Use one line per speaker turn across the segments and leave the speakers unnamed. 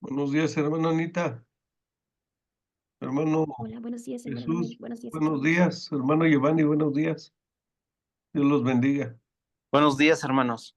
Buenos días, hermana Anita, hermano
Hola, buenos días, hermano Manuel.
Jesús,
Buenos días a
buenos
todos.
días, hermano Giovanni, buenos días. Dios los bendiga.
Buenos días, hermanos.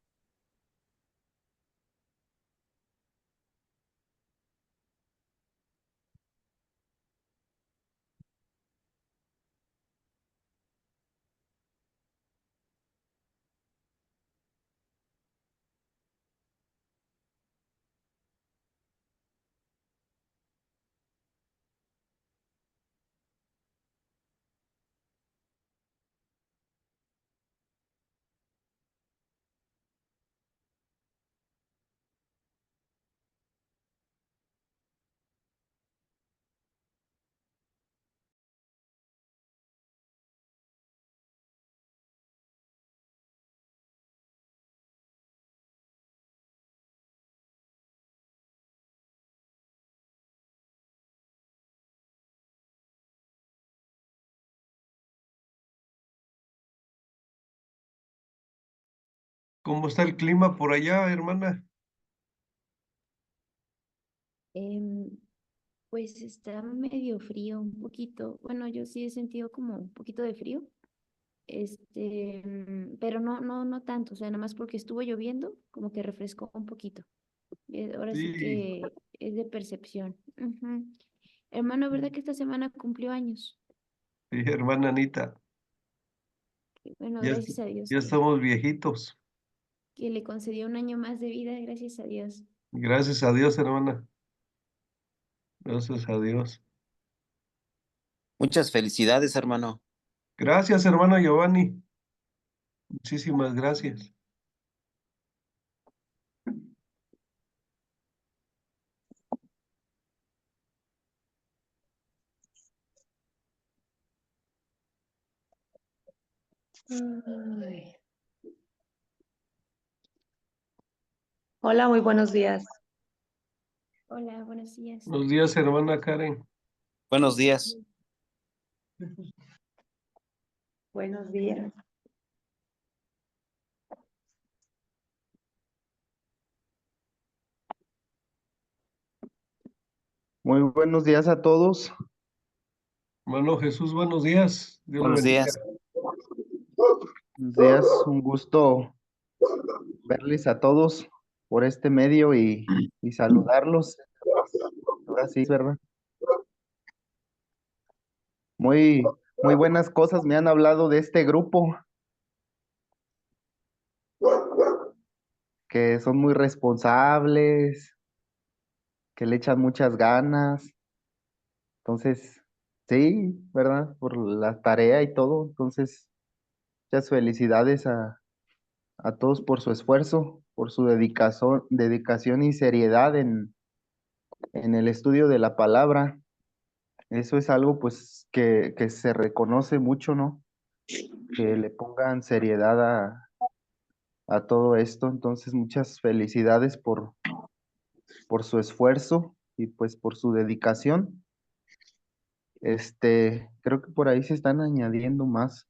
¿Cómo está el clima por allá, hermana?
Em, pues está medio frío, un poquito. Bueno, yo sí he sentido como un poquito de frío, pero no tanto. O sea, nada más porque estuvo lloviendo, como que refrescó un poquito. Ahora sí
Sí,
que es de percepción. Ujú. Hermano, ¿verdad que esta semana cumplió años?
sí, hermana Anita,
Bueno,
ya,
gracias a Dios
ya estamos viejitos.
que le concedió un año más de vida, gracias a Dios.
Gracias a Dios, hermana, gracias a Dios.
Muchas felicidades, hermano.
Gracias, hermano Giovanni, muchísimas gracias.
Ay. Hola, muy buenos días.
Hola, buenos días.
Buenos días, hermana Karen.
Buenos días.
Buenos días.
Muy buenos días a todos.
Hermano Jesús, buenos días. Dios lo
Buenos
bendiga.
días.
Buenos días, un gusto verles a todos por este medio y saludarlos. Ahora sí, ¿verdad? Muy buenas cosas me han hablado de este grupo, que son muy responsables, que le echan muchas ganas. Entonces, sí, ¿verdad? Por la tarea y todo. Entonces, muchas felicidades a todos por su esfuerzo, por su dedicación y seriedad en el estudio de la palabra. Eso es algo pues que se reconoce mucho, ¿no? Que le pongan seriedad a todo esto. Entonces, muchas felicidades por su esfuerzo y pues por su dedicación. Creo que por ahí se están añadiendo más.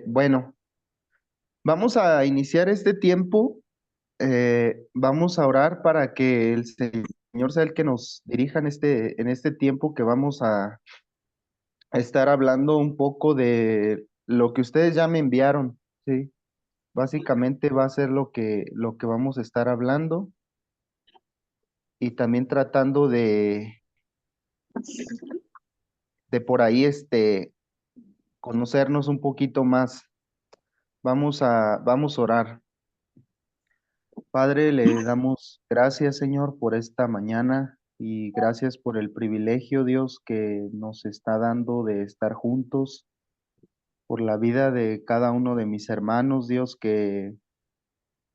Bueno, vamos a iniciar este tiempo. Vamos a orar para que el Señor sea el que nos dirija en este tiempo que vamos a estar hablando un poco de lo que ustedes ya me enviaron, ¿sí? Básicamente va a ser lo que vamos a estar hablando y también tratando de por ahí, conocernos un poquito más. Vamos a orar. Padre, le damos gracias, Señor, por esta mañana y gracias por el privilegio, Dios, que nos está dando de estar juntos, por la vida de cada uno de mis hermanos, Dios, que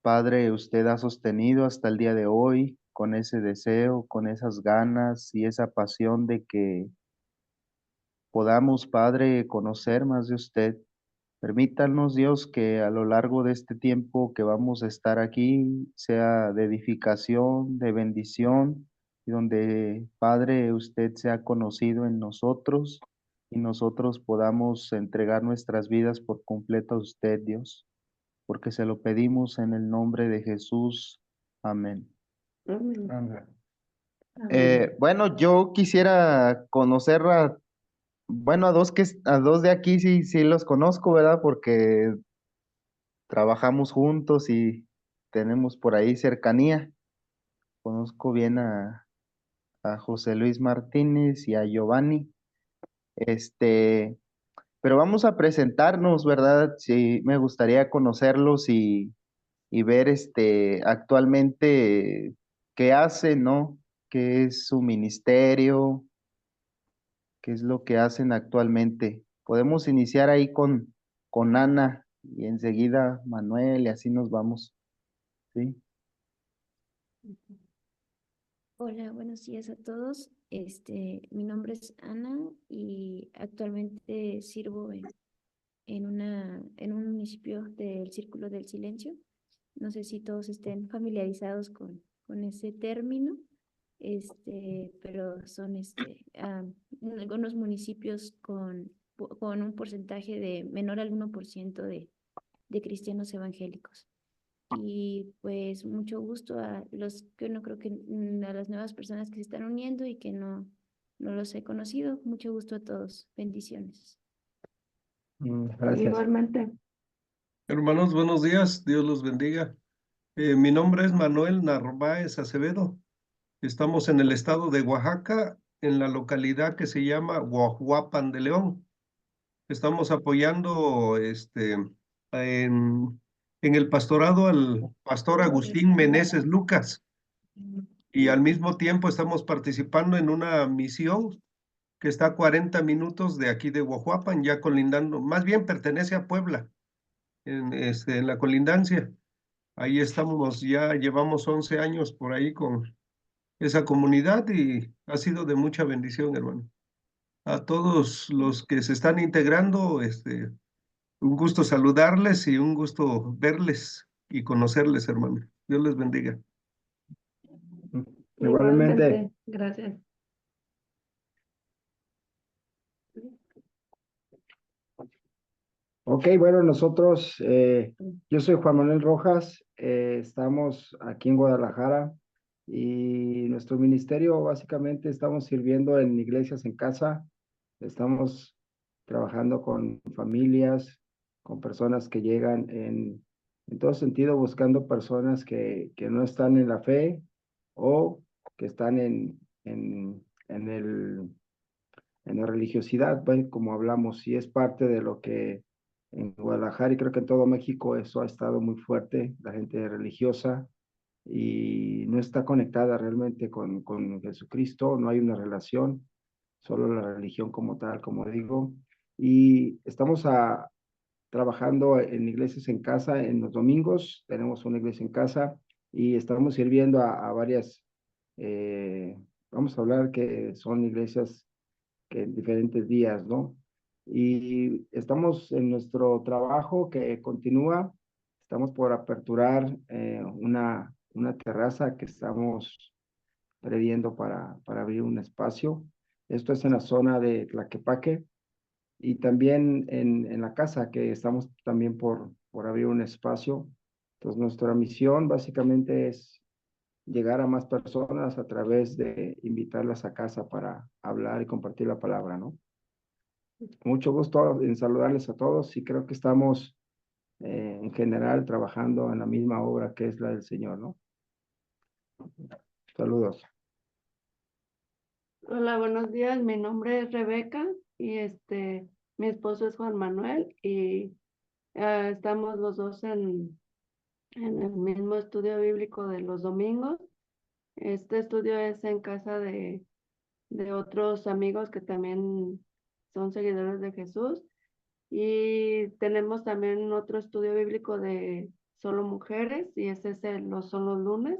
Padre, usted ha sostenido hasta el día de hoy con ese deseo, con esas ganas y esa pasión de que podamos, Padre, conocer más de usted. Permítanos, Dios, que a lo largo de este tiempo que vamos a estar aquí sea de edificación, de bendición y donde, Padre, usted sea conocido en nosotros y nosotros podamos entregar nuestras vidas por completo a usted, Dios, porque se lo pedimos en el nombre de Jesús. Amén.
Amén.
Amén.
Amén.
Bueno, yo quisiera conocer bueno, a dos de aquí sí los conozco, ¿verdad? Porque trabajamos juntos y tenemos por ahí cercanía. Conozco bien a José Luis Martínez y a Giovanni. Este, pero vamos a presentarnos, ¿verdad? Sí, me gustaría conocerlos y ver actualmente qué hacen, ¿no? ¿Qué es su ministerio? ¿Qué es lo que hacen actualmente? Podemos iniciar ahí con Ana y enseguida Manuel y así nos vamos, ¿sí?
Hola, buenos días a todos. Mi nombre es Ana y actualmente sirvo en un municipio del Círculo del Silencio. No sé si todos estén familiarizados con ese término, pero son algunos municipios con un porcentaje de menor al 1% de cristianos evangélicos. Y pues mucho gusto a los que no creo que a las nuevas personas que se están uniendo y que no los he conocido. Mucho gusto a todos. Bendiciones.
Gracias.
Igualmente.
Hermanos, buenos días. Dios los bendiga. Mi nombre es Manuel Narváez Acevedo. Estamos en el estado de Oaxaca, en la localidad que se llama Huajuapan de León. Estamos apoyando en el pastorado al pastor Agustín Meneses Lucas y al mismo tiempo estamos participando en una misión que está a 40 minutos de aquí de Huajuapan, ya colindando, más bien pertenece a Puebla, en la colindancia. Ahí estamos, ya llevamos 11 años por ahí con esa comunidad y ha sido de mucha bendición, hermano. A todos los que se están integrando, un gusto saludarles y un gusto verles y conocerles, hermano. Dios les bendiga.
Igualmente.
Gracias.
Ok, bueno, nosotros, yo soy Juan Manuel Rojas, estamos aquí en Guadalajara y nuestro ministerio básicamente estamos sirviendo en iglesias en casa, estamos trabajando con familias, con personas que llegan en todo sentido, buscando personas que no están en la fe o que están en la religiosidad, pues, como hablamos, y es parte de lo que en Guadalajara y creo que en todo México eso ha estado muy fuerte, la gente religiosa y no está conectada realmente con Jesucristo, no hay una relación, solo la religión como tal, como digo, y estamos trabajando en iglesias en casa en los domingos, tenemos una iglesia en casa y estamos sirviendo a varias, vamos a hablar que son iglesias que en diferentes días, ¿no? Y estamos en nuestro trabajo que continúa, estamos por aperturar una terraza que estamos previendo para abrir un espacio. Esto es en la zona de Tlaquepaque y también en la casa que estamos también por abrir un espacio. Entonces, nuestra misión básicamente es llegar a más personas a través de invitarlas a casa para hablar y compartir la palabra, ¿no? Mucho gusto en saludarles a todos y creo que estamos en general trabajando en la misma obra que es la del Señor, ¿no? Saludos.
Hola, buenos días. Mi nombre es Rebeca y mi esposo es Juan Manuel y estamos los dos en el mismo estudio bíblico de los domingos. Este estudio es en casa de otros amigos que también son seguidores de Jesús y tenemos también otro estudio bíblico de solo mujeres y ese es son los lunes.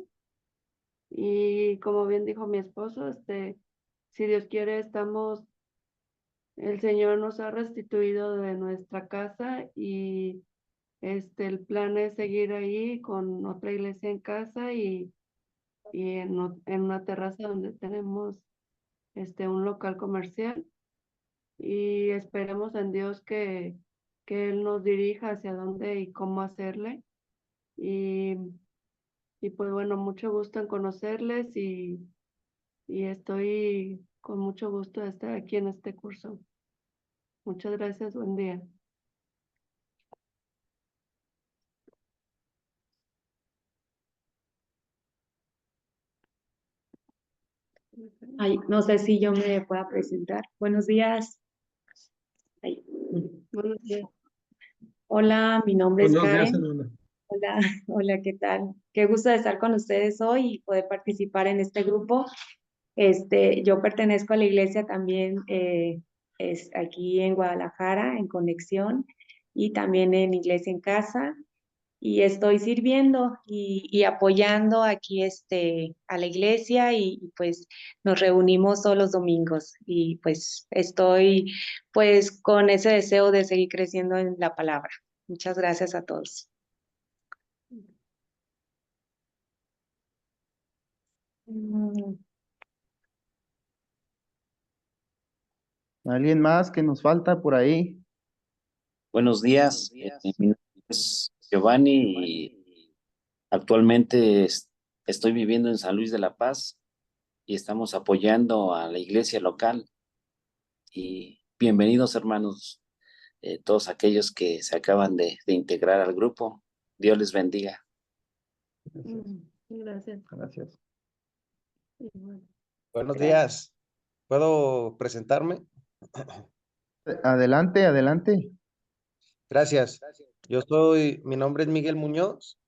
Y como bien dijo mi esposo, si Dios quiere, el Señor nos ha restituido de nuestra casa y el plan es seguir ahí con otra iglesia en casa y y en una terraza donde tenemos un local comercial, y esperemos en Dios que Él nos dirija hacia dónde y cómo hacerle. Y, y pues bueno, mucho gusto en conocerles y estoy con mucho gusto de estar aquí en este curso. Muchas gracias, buen día.
Ay, no sé si yo me pueda presentar. Buenos días. Ay.
Buenos días.
Hola, mi nombre es
Buenos días,
Karen.
hermana.
Hola, hola, ¿qué tal? Qué gusto de estar con ustedes hoy y poder participar en este grupo. Yo pertenezco a la iglesia también, es aquí en Guadalajara, en Conexión, y también en Iglesia en Casa. Y estoy sirviendo y apoyando aquí a la iglesia y pues nos reunimos todos los domingos y pues estoy pues con ese deseo de seguir creciendo en la palabra. Muchas gracias a todos.
Mm,
¿Alguien más que nos falta por ahí?
Buenos días. Mi nombre es Giovanni y actualmente estoy viviendo en San Luis de la Paz y estamos apoyando a la iglesia local. Y bienvenidos, hermanos, todos aquellos que se acaban de integrar al grupo. Dios les bendiga.
Gracias.
Gracias.
Igual.
Buenos
Gracias.
días. ¿Puedo presentarme?
Adelante, adelante.
Gracias. Mi nombre es Miguel Muñoz.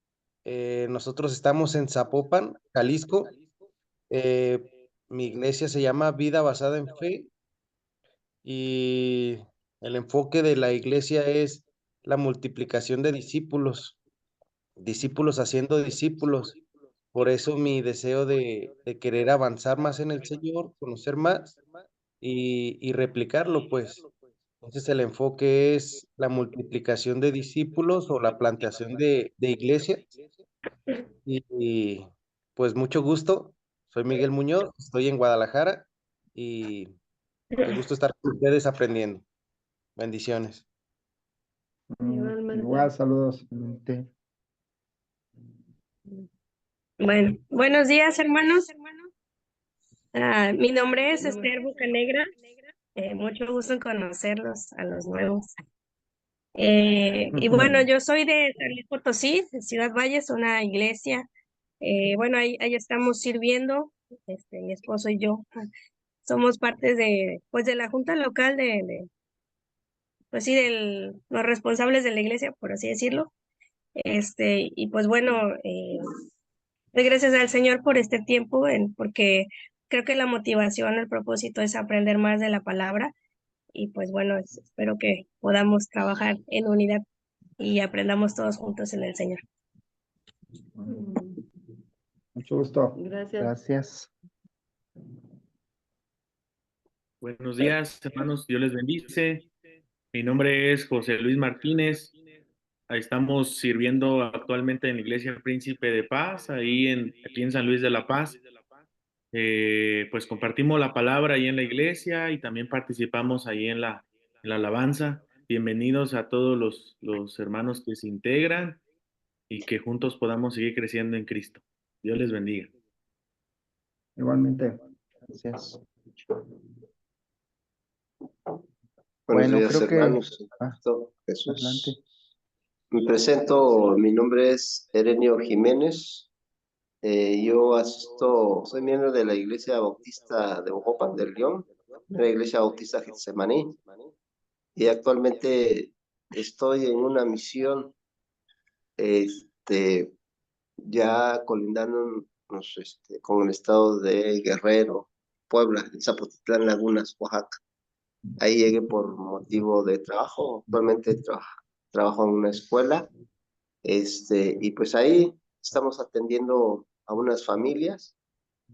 Nosotros estamos en Zapopan, Jalisco. Mi iglesia se llama Vida Basada en Fe y el enfoque de la iglesia es la multiplicación de discípulos, discípulos haciendo discípulos. Por eso mi deseo de querer avanzar más en el Señor, conocer más y replicarlo, pues. Entonces el enfoque es la multiplicación de discípulos o la plantación de iglesia. Y, pues mucho gusto. Soy Miguel Muñoz, estoy en Guadalajara y qué gusto estar con ustedes aprendiendo. Bendiciones.
Igualmente.
Igual, saludos.
Adelante.
Bueno, buenos días, hermanos. Mi nombre es Esther Bocanegra. Mucho gusto en conocerlos a los nuevos. Y bueno, yo soy de San Luis Potosí, de Ciudad Valles, una iglesia. Bueno, ahí estamos sirviendo, mi esposo y yo. Somos parte pues de la junta local pues sí, los responsables de la iglesia, por así decirlo. Y pues bueno, doy gracias al Señor por este tiempo, porque creo que la motivación, el propósito es aprender más de la palabra y pues bueno, espero que podamos trabajar en unidad y aprendamos todos juntos en el Señor.
Mucho gusto.
Gracias.
Gracias.
Buenos días, hermanos. Dios les bendice. Mi nombre es José Luis Martínez. Ahí estamos sirviendo actualmente en la Iglesia Príncipe de Paz, aquí en San Luis de la Paz. Pues compartimos la palabra ahí en la iglesia y también participamos ahí en la alabanza. Bienvenidos a todos los hermanos que se integran y que juntos podamos seguir creciendo en Cristo. Dios les bendiga.
Igualmente.
Gracias.
Buenos
Bueno,
días,
creo que...
hermanos. En
Ah,
Cristo Jesús.
adelante.
Me presento, mi nombre es Erenio Jiménez. Soy miembro de la Iglesia Bautista de Ojopan del León, la Iglesia Bautista Getsemaní, y actualmente estoy en una misión, ya colindándonos, con el estado de Guerrero, Puebla, Zapotitlán, Lagunas, Oaxaca. Ahí llegué por motivo de trabajo. Actualmente trabajo en una escuela, y pues ahí estamos atendiendo a unas familias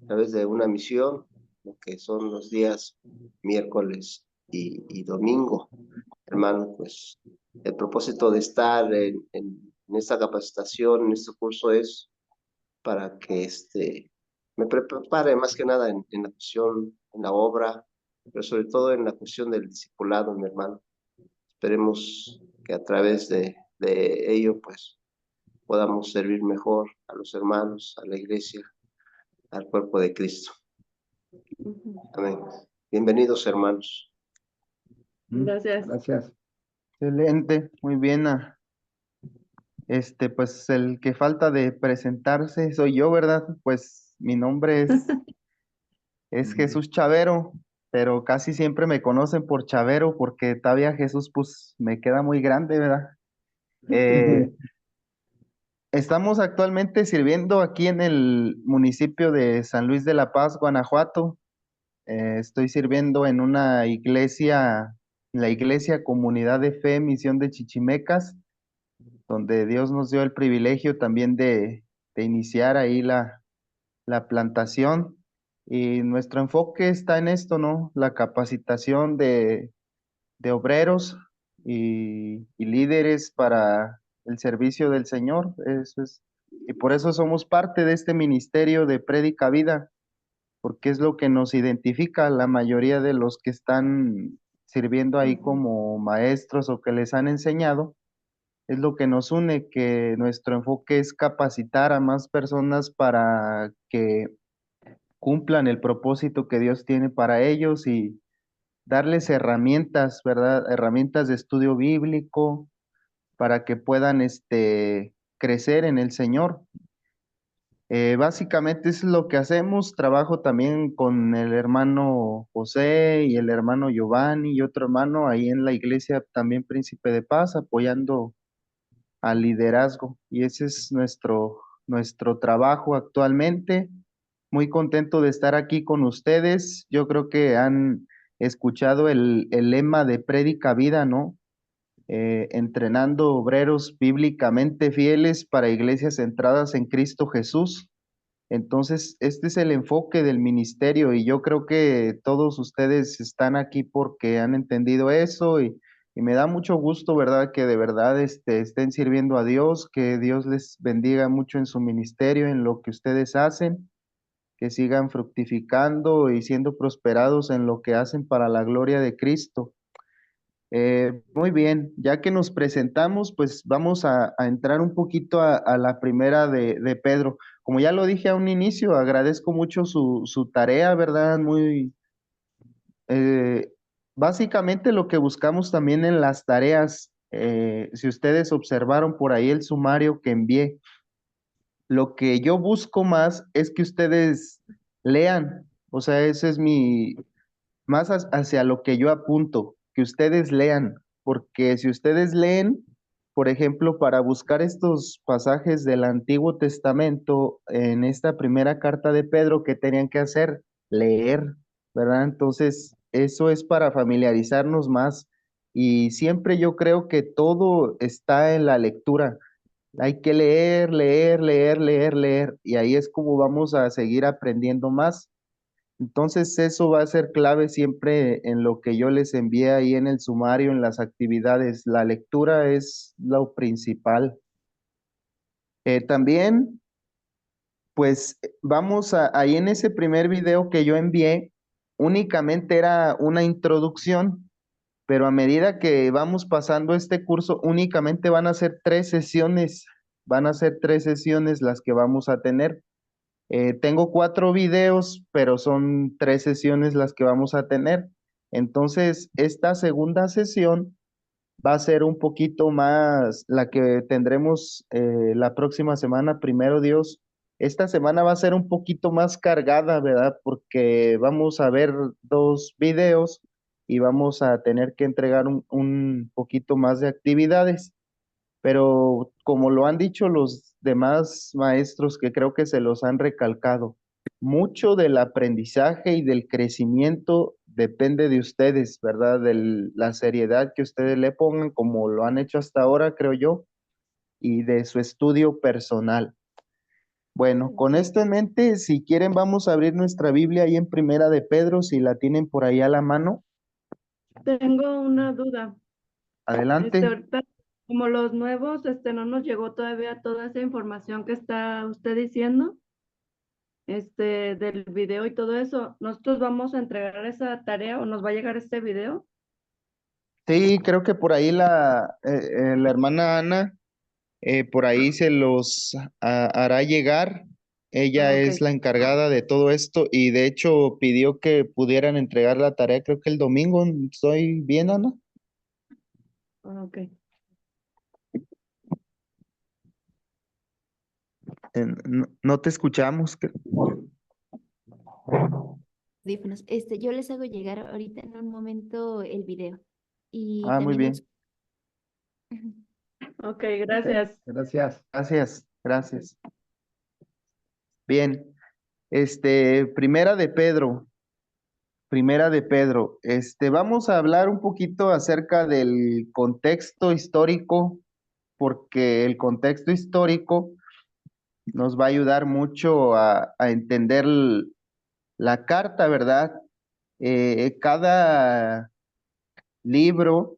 a través de una misión, lo que son los días miércoles y domingo. Hermano, pues el propósito de estar en esta capacitación, en este curso es para que me prepare más que nada en la cuestión, en la obra, pero sobre todo en la cuestión del discipulado, mi hermano. Esperemos que a través de ello, pues, podamos servir mejor a los hermanos, a la iglesia, al cuerpo de Cristo. Amén. Bienvenidos, hermanos.
Gracias.
Gracias.
Excelente, muy bien. Pues el que falta de presentarse soy yo, ¿verdad? Pues mi nombre es Jesús Chavero, pero casi siempre me conocen por Chavero porque todavía Jesús pues me queda muy grande, ¿verdad? Estamos actualmente sirviendo aquí en el municipio de San Luis de la Paz, Guanajuato. Estoy sirviendo en una iglesia, la iglesia Comunidad de Fe, Misión de Chichimecas, donde Dios nos dio el privilegio también de iniciar ahí la plantación. Y nuestro enfoque está en esto, ¿no? La capacitación de obreros y líderes para el servicio del Señor. Eso es. Y por eso somos parte de este ministerio de Prédica Vida, porque es lo que nos identifica a la mayoría de los que están sirviendo ahí como maestros o que les han enseñado. Es lo que nos une, que nuestro enfoque es capacitar a más personas para que cumplan el propósito que Dios tiene para ellos y darles herramientas, ¿verdad? Herramientas de estudio bíblico para que puedan crecer en el Señor. Básicamente es lo que hacemos. Trabajo también con el hermano José y el hermano Giovanni y otro hermano ahí en la iglesia también Príncipe de Paz, apoyando al liderazgo. Y ese es nuestro trabajo actualmente. Muy contento de estar aquí con ustedes. Yo creo que han escuchado el lema de Prédica Vida, ¿no? Entrenando obreros bíblicamente fieles para iglesias centradas en Cristo Jesús. Entonces, este es el enfoque del ministerio y yo creo que todos ustedes están aquí porque han entendido eso y me da mucho gusto, ¿verdad? Que de verdad estén sirviendo a Dios, que Dios les bendiga mucho en su ministerio, en lo que ustedes hacen, que sigan fructificando y siendo prosperados en lo que hacen para la gloria de Cristo. Muy bien, ya que nos presentamos, pues vamos a entrar un poquito a la primera de Pedro. Como ya lo dije a un inicio, agradezco mucho su tarea, ¿verdad? Eh, Básicamente lo que buscamos también en las tareas, si ustedes observaron por ahí el sumario que envié, lo que yo busco más es que ustedes lean, o sea, ese es más hacia lo que yo apunto, que ustedes lean, porque si ustedes leen, por ejemplo, para buscar estos pasajes del Antiguo Testamento en esta primera carta de Pedro, ¿qué tenían que hacer? Leer, ¿verdad? Entonces, eso es para familiarizarnos más y siempre yo creo que todo está en la lectura. Hay que leer, leer, leer, leer, leer, y ahí es como vamos a seguir aprendiendo más. Entonces, eso va a ser clave siempre en lo que yo les envié ahí en el sumario, en las actividades. La lectura es lo principal. También, pues ahí en ese primer video que yo envié, únicamente era una introducción, pero a medida que vamos pasando este curso, únicamente van a ser 3 sesiones las que vamos a tener. Tengo 4 videos, pero son 3 sesiones las que vamos a tener. Entonces, esta segunda sesión va a ser un poquito más la que tendremos la próxima semana, primero Dios. Esta semana va a ser un poquito más cargada, ¿verdad? Porque vamos a ver 2 videos y vamos a tener que entregar un poquito más de actividades. Pero como lo han dicho los demás maestros que creo que se los han recalcado, mucho del aprendizaje y del crecimiento depende de ustedes, ¿verdad? De la seriedad que ustedes le pongan, como lo han hecho hasta ahora, creo yo, y de su estudio personal. Bueno, con esto en mente, si quieren, vamos a abrir nuestra Biblia ahí en Primera de Pedro, si la tienen por ahí a la mano.
Tengo una duda.
Adelante.
Ahorita, como los nuevos, no nos llegó todavía toda esa información que está usted diciendo. del video y todo eso, ¿nosotros vamos a entregar esa tarea o nos va a llegar este video?
Sí, creo que por ahí la hermana Ana, por ahí se los hará llegar. Ella
Ah,
es
ok.
la encargada de todo esto y de hecho pidió que pudieran entregar la tarea, creo que el domingo. ¿Estoy bien, Ana?
Ah, ok.
No, no te escuchamos.
Audífonos. Yo les hago llegar ahorita en un momento el video. Y
Ah, muy
también
bien.
Ujú.
Ok, gracias.
Gracias.
Gracias, gracias. Bien, Primera de Pedro, vamos a hablar un poquito acerca del contexto histórico, porque el contexto histórico nos va a ayudar mucho a entender la carta, ¿verdad? Cada libro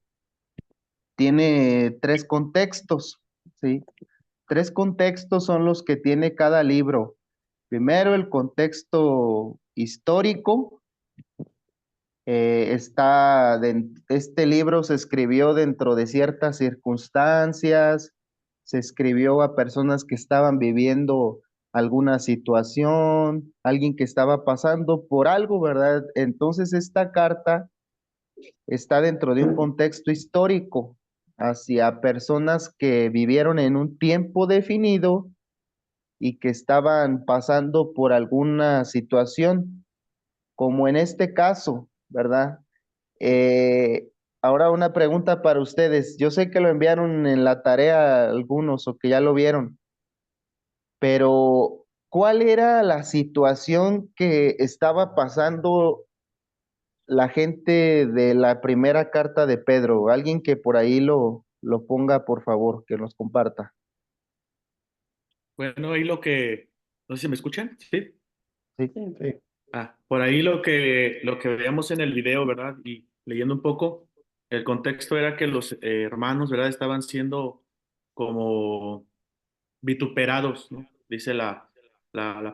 tiene tres contextos, ¿sí? Tres contextos son los que tiene cada libro. Primero, el contexto histórico. Este libro se escribió dentro de ciertas circunstancias, se escribió a personas que estaban viviendo alguna situación, alguien que estaba pasando por algo, ¿verdad? Entonces, esta carta está dentro de un contexto histórico hacia personas que vivieron en un tiempo definido y que estaban pasando por alguna situación, como en este caso, ¿verdad? Eh, Ahora una pregunta para ustedes. Yo sé que lo enviaron en la tarea algunos o que ya lo vieron, pero ¿cuál era la situación que estaba pasando la gente de la primera carta de Pedro? Alguien que por ahí lo ponga, por favor, que nos comparta.
Bueno, ahí no sé si me escuchan, ¿sí?
Sí.
Sí.
Por ahí lo que veíamos en el video, ¿verdad? Y leyendo un poco, el contexto era que los hermanos, ¿verdad? Estaban siendo como vituperados, ¿no? Dice la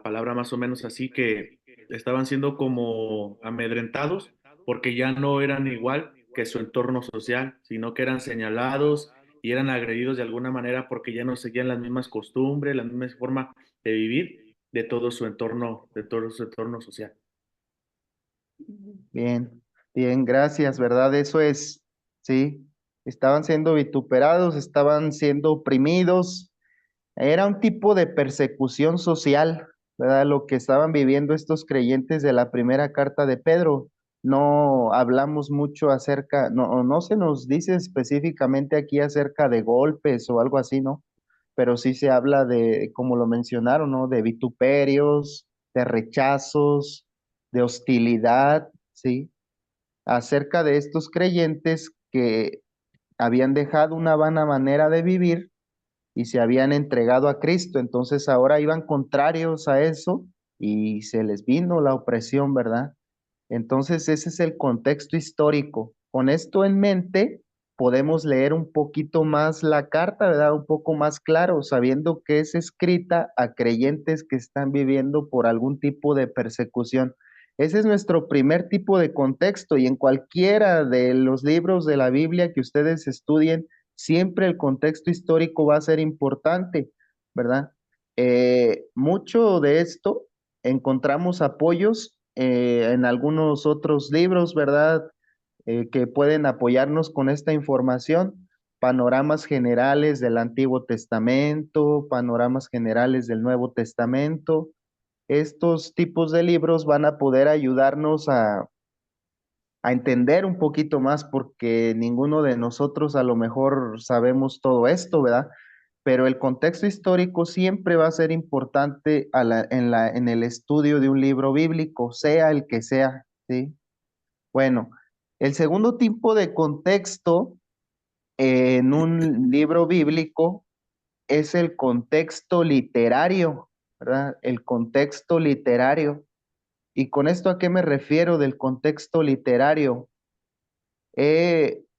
palabra más o menos así, que estaban siendo como amedrentados porque ya no eran igual que su entorno social, sino que eran señalados y eran agredidos de alguna manera porque ya no seguían las mismas costumbres, la misma forma de vivir de todo su entorno social.
Bien, bien, gracias, ¿verdad? Eso es, sí. Estaban siendo vituperados, estaban siendo oprimidos. Era un tipo de persecución social, ¿verdad? Lo que estaban viviendo estos creyentes de la primera carta de Pedro. No hablamos mucho acerca, no se nos dice específicamente aquí acerca de golpes o algo así, ¿no? Pero sí se habla de, como lo mencionaron, ¿no? De vituperios, de rechazos, de hostilidad, ¿sí? Acerca de estos creyentes que habían dejado una vana manera de vivir y se habían entregado a Cristo. Entonces ahora iban contrarios a eso y se les vino la opresión, ¿verdad? Entonces ese es el contexto histórico. Con esto en mente, podemos leer un poquito más la carta, ¿verdad? Un poco más claro, sabiendo que es escrita a creyentes que están viviendo por algún tipo de persecución. Ese es nuestro primer tipo de contexto y en cualquiera de los libros de la Biblia que ustedes estudien, siempre el contexto histórico va a ser importante, ¿verdad? Mucho de esto encontramos apoyos en algunos otros libros, ¿verdad? Que pueden apoyarnos con esta información. Panoramas generales del Antiguo Testamento, panoramas generales del Nuevo Testamento. Estos tipos de libros van a poder ayudarnos a entender un poquito más porque ninguno de nosotros a lo mejor sabemos todo esto, ¿verdad? Pero el contexto histórico siempre va a ser importante en el estudio de un libro bíblico, sea el que sea, ¿sí? Bueno, el segundo tipo de contexto en un libro bíblico es el contexto literario, ¿verdad? El contexto literario. ¿Y con esto a qué me refiero del contexto literario?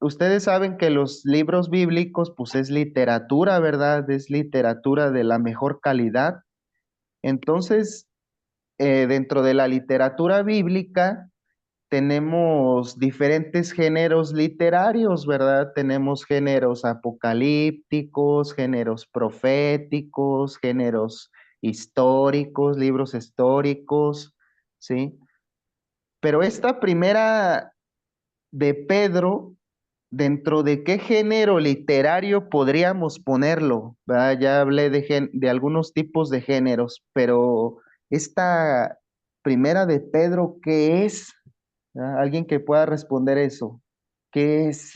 Ustedes saben que los libros bíblicos, pues es literatura, ¿verdad? Es literatura de la mejor calidad. Entonces, dentro de la literatura bíblica tenemos diferentes géneros literarios, ¿verdad? Tenemos géneros apocalípticos, géneros proféticos, géneros históricos, libros históricos, ¿sí? Pero esta primera de Pedro, ¿dentro de qué género literario podríamos ponerlo? ¿Verdad? Ya hablé de algunos tipos de géneros, pero esta primera de Pedro, ¿qué es? ¿Verdad? Alguien que pueda responder eso. ¿Qué es?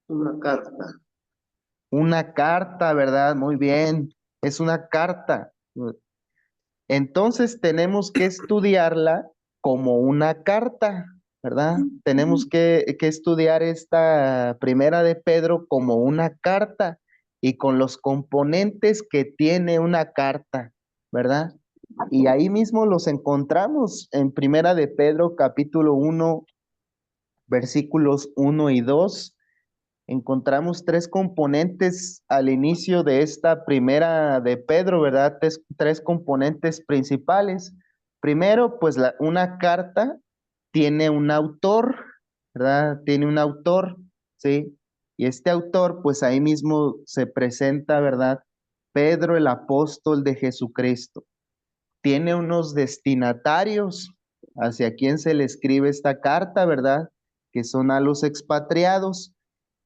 Una carta.
Una carta, ¿verdad? Muy bien. Es una carta. Entonces tenemos que estudiarla como una carta, ¿verdad? Tenemos que estudiar esta primera de Pedro como una carta y con los componentes que tiene una carta, ¿verdad? Y ahí mismo los encontramos en primera de Pedro capítulo 1, versículos 1 y 2. Encontramos tres componentes al inicio de esta primera de Pedro, ¿verdad? Tres componentes principales. Primero, pues una carta tiene un autor, ¿verdad? Tiene un autor, ¿sí? Y este autor, pues ahí mismo se presenta, ¿verdad? Pedro, el apóstol de Jesucristo. Tiene unos destinatarios hacia quien se le escribe esta carta, ¿verdad? Que son a los expatriados.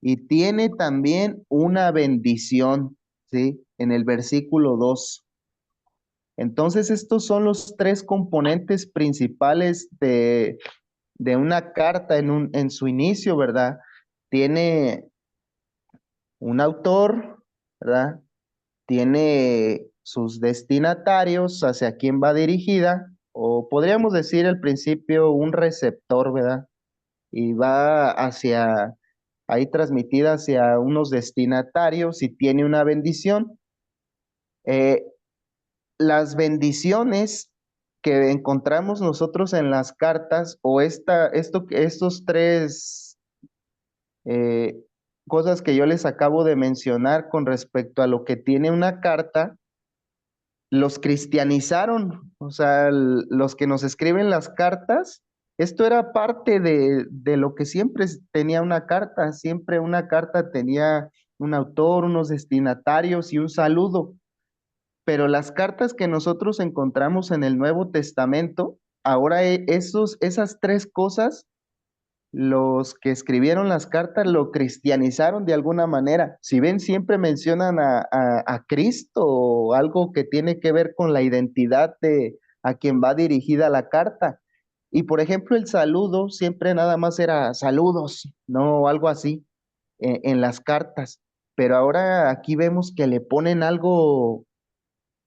Y tiene también una bendición, ¿sí? En el versículo 2. Entonces, estos son los tres componentes principales de una carta en su inicio, ¿verdad? Tiene un autor, ¿verdad? Tiene sus destinatarios hacia quién va dirigida, o podríamos decir al principio un receptor, ¿verdad? Y va hacia, ahí transmitida hacia unos destinatarios y tiene una bendición. Eh, las bendiciones que encontramos nosotros en las cartas, o estos tres eh, cosas que yo les acabo de mencionar con respecto a lo que tiene una carta, los cristianizaron, o sea, los que nos escriben las cartas, esto era parte de lo que siempre tenía una carta, siempre una carta tenía un autor, unos destinatarios y un saludo, pero las cartas que nosotros encontramos en el Nuevo Testamento, ahora esas tres cosas los que escribieron las cartas lo cristianizaron de alguna manera. Si ven, siempre mencionan a Cristo o algo que tiene que ver con la identidad de a quien va dirigida la carta. Y por ejemplo, el saludo siempre nada más era saludos, no algo así en las cartas. Pero ahora aquí vemos que le ponen algo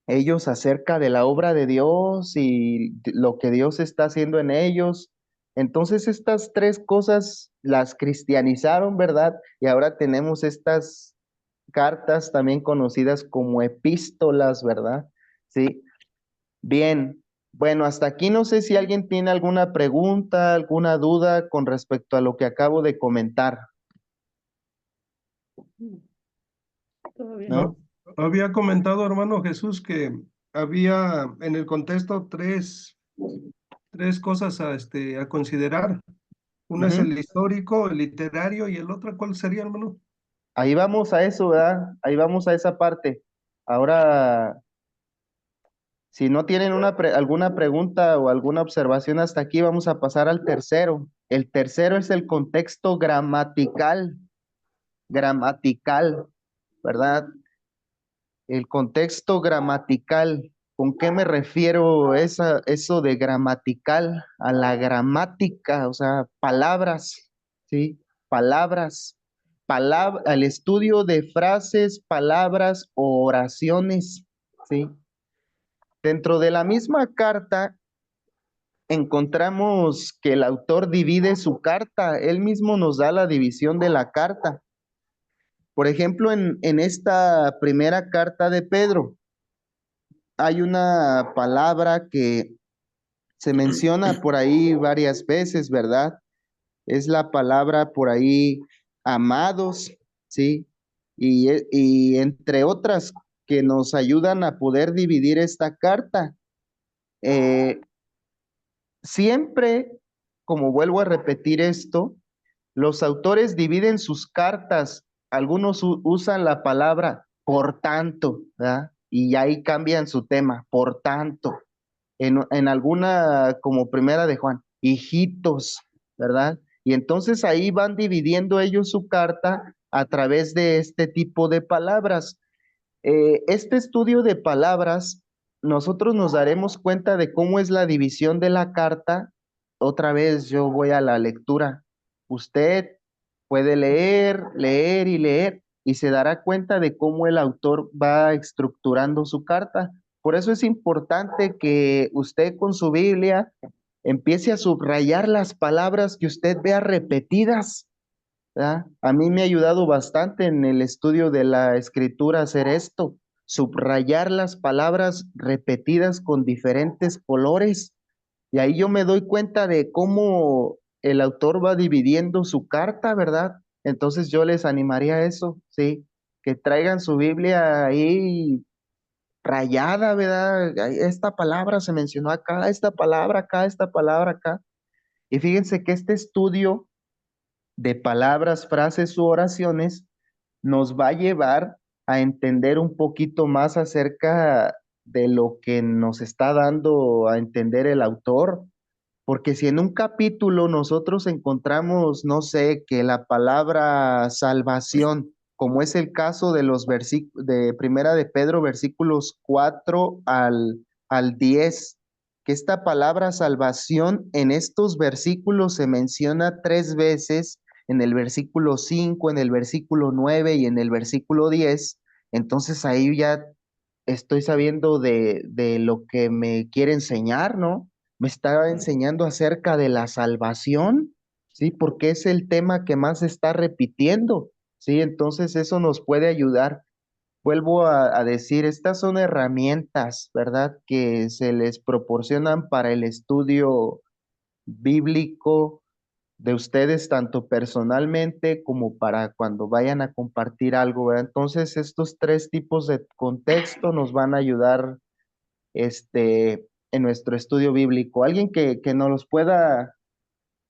ellos acerca de la obra de Dios y lo que Dios está haciendo en ellos. Entonces estas tres cosas las cristianizaron, ¿verdad? Y ahora tenemos estas cartas también conocidas como epístolas, ¿verdad? Sí. Bien. Bueno, hasta aquí no sé si alguien tiene alguna pregunta, alguna duda con respecto a lo que acabo de comentar, ¿no?
Había comentado, hermano Jesús, que había en el contexto tres cosas a considerar. Una es
Ujú.
el histórico, el literario, y el otro, ¿cuál sería, hermano?
Ahí vamos a eso, ¿verdad? Ahí vamos a esa parte. Ahora, si no tienen alguna pregunta o alguna observación hasta aquí, vamos a pasar al tercero. El tercero es el contexto gramatical, ¿verdad? El contexto gramatical. ¿Con qué me refiero eso de gramatical? A la gramática, o sea, palabras, ¿sí? Palabras, al estudio de frases, palabras o oraciones, ¿sí? Dentro de la misma carta encontramos que el autor divide su carta, él mismo nos da la división de la carta. Por ejemplo, en esta primera carta de Pedro, hay una palabra que se menciona por ahí varias veces, ¿verdad? Es la palabra por ahí amados, ¿sí? Y entre otras que nos ayudan a poder dividir esta carta. Siempre, como vuelvo a repetir esto, los autores dividen sus cartas. Algunos usan la palabra por tanto, ¿verdad? Y ahí cambian su tema, por tanto. En alguna, como primera de Juan, hijitos, ¿verdad? Y entonces ahí van dividiendo ellos su carta a través de este tipo de palabras. Este estudio de palabras, nosotros nos daremos cuenta de cómo es la división de la carta. Otra vez yo voy a la lectura. Usted puede leer, leer y leer y se dará cuenta de cómo el autor va estructurando su carta. Por eso es importante que usted con su Biblia empiece a subrayar las palabras que usted vea repetidas, ¿verdad? A mí me ha ayudado bastante en el estudio de la escritura hacer esto, subrayar las palabras repetidas con diferentes colores. Y ahí yo me doy cuenta de cómo el autor va dividiendo su carta, ¿verdad? Entonces yo les animaría a eso, sí, que traigan su Biblia ahí rayada, ¿verdad? Ay, esta palabra se mencionó acá, esta palabra acá, esta palabra acá. Y fíjense que este estudio de palabras, frases u oraciones nos va a llevar a entender un poquito más acerca de lo que nos está dando a entender el autor. Porque si en un capítulo nosotros encontramos, no sé, que la palabra salvación, como es el caso de los versículos de Primera de Pedro, versículos 4 al 10, que esta palabra salvación en estos versículos se menciona 3 veces, en el versículo 5, en el versículo 9 y en el versículo 10, entonces ahí ya estoy sabiendo de lo que me quiere enseñar, ¿no? Me está enseñando acerca de la salvación, ¿sí? Porque es el tema que más se está repitiendo, ¿sí? Entonces eso nos puede ayudar. Vuelvo a decir, estas son herramientas, ¿verdad? Que se les proporcionan para el estudio bíblico de ustedes, tanto personalmente como para cuando vayan a compartir algo, ¿verdad? Entonces, estos 3 tipos de contexto nos van a ayudar en nuestro estudio bíblico. Alguien que nos los pueda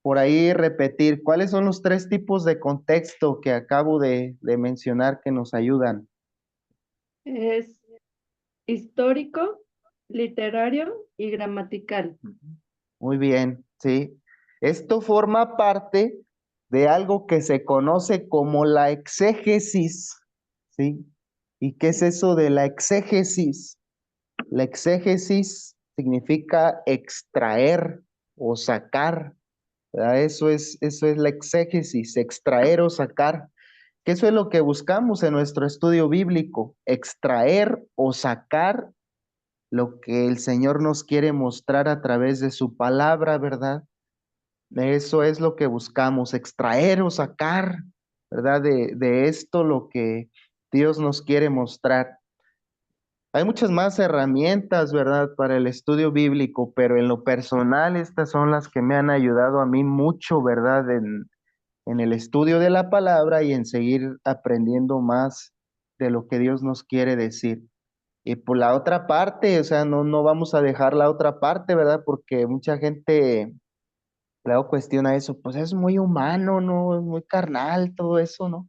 por ahí repetir, ¿cuáles son los 3 tipos de contexto que acabo de mencionar que nos ayudan?
Es histórico, literario y gramatical.
Muy bien, sí. Esto forma parte de algo que se conoce como la exégesis, ¿sí? ¿Y qué es eso de la exégesis? La exégesis significa extraer o sacar, ¿verdad? Eso es la exégesis, extraer o sacar. Que eso es lo que buscamos en nuestro estudio bíblico, extraer o sacar lo que el Señor nos quiere mostrar a través de su palabra, ¿verdad? Eso es lo que buscamos, extraer o sacar, ¿verdad? De esto lo que Dios nos quiere mostrar. Hay muchas más herramientas, ¿verdad? Para el estudio bíblico, pero en lo personal estas son las que me han ayudado a mí mucho, ¿verdad? En el estudio de la palabra y en seguir aprendiendo más de lo que Dios nos quiere decir. Y por la otra parte, o sea, no vamos a dejar la otra parte, ¿verdad? Porque mucha gente luego cuestiona eso, pues es muy humano, ¿no? Es muy carnal todo eso, ¿no?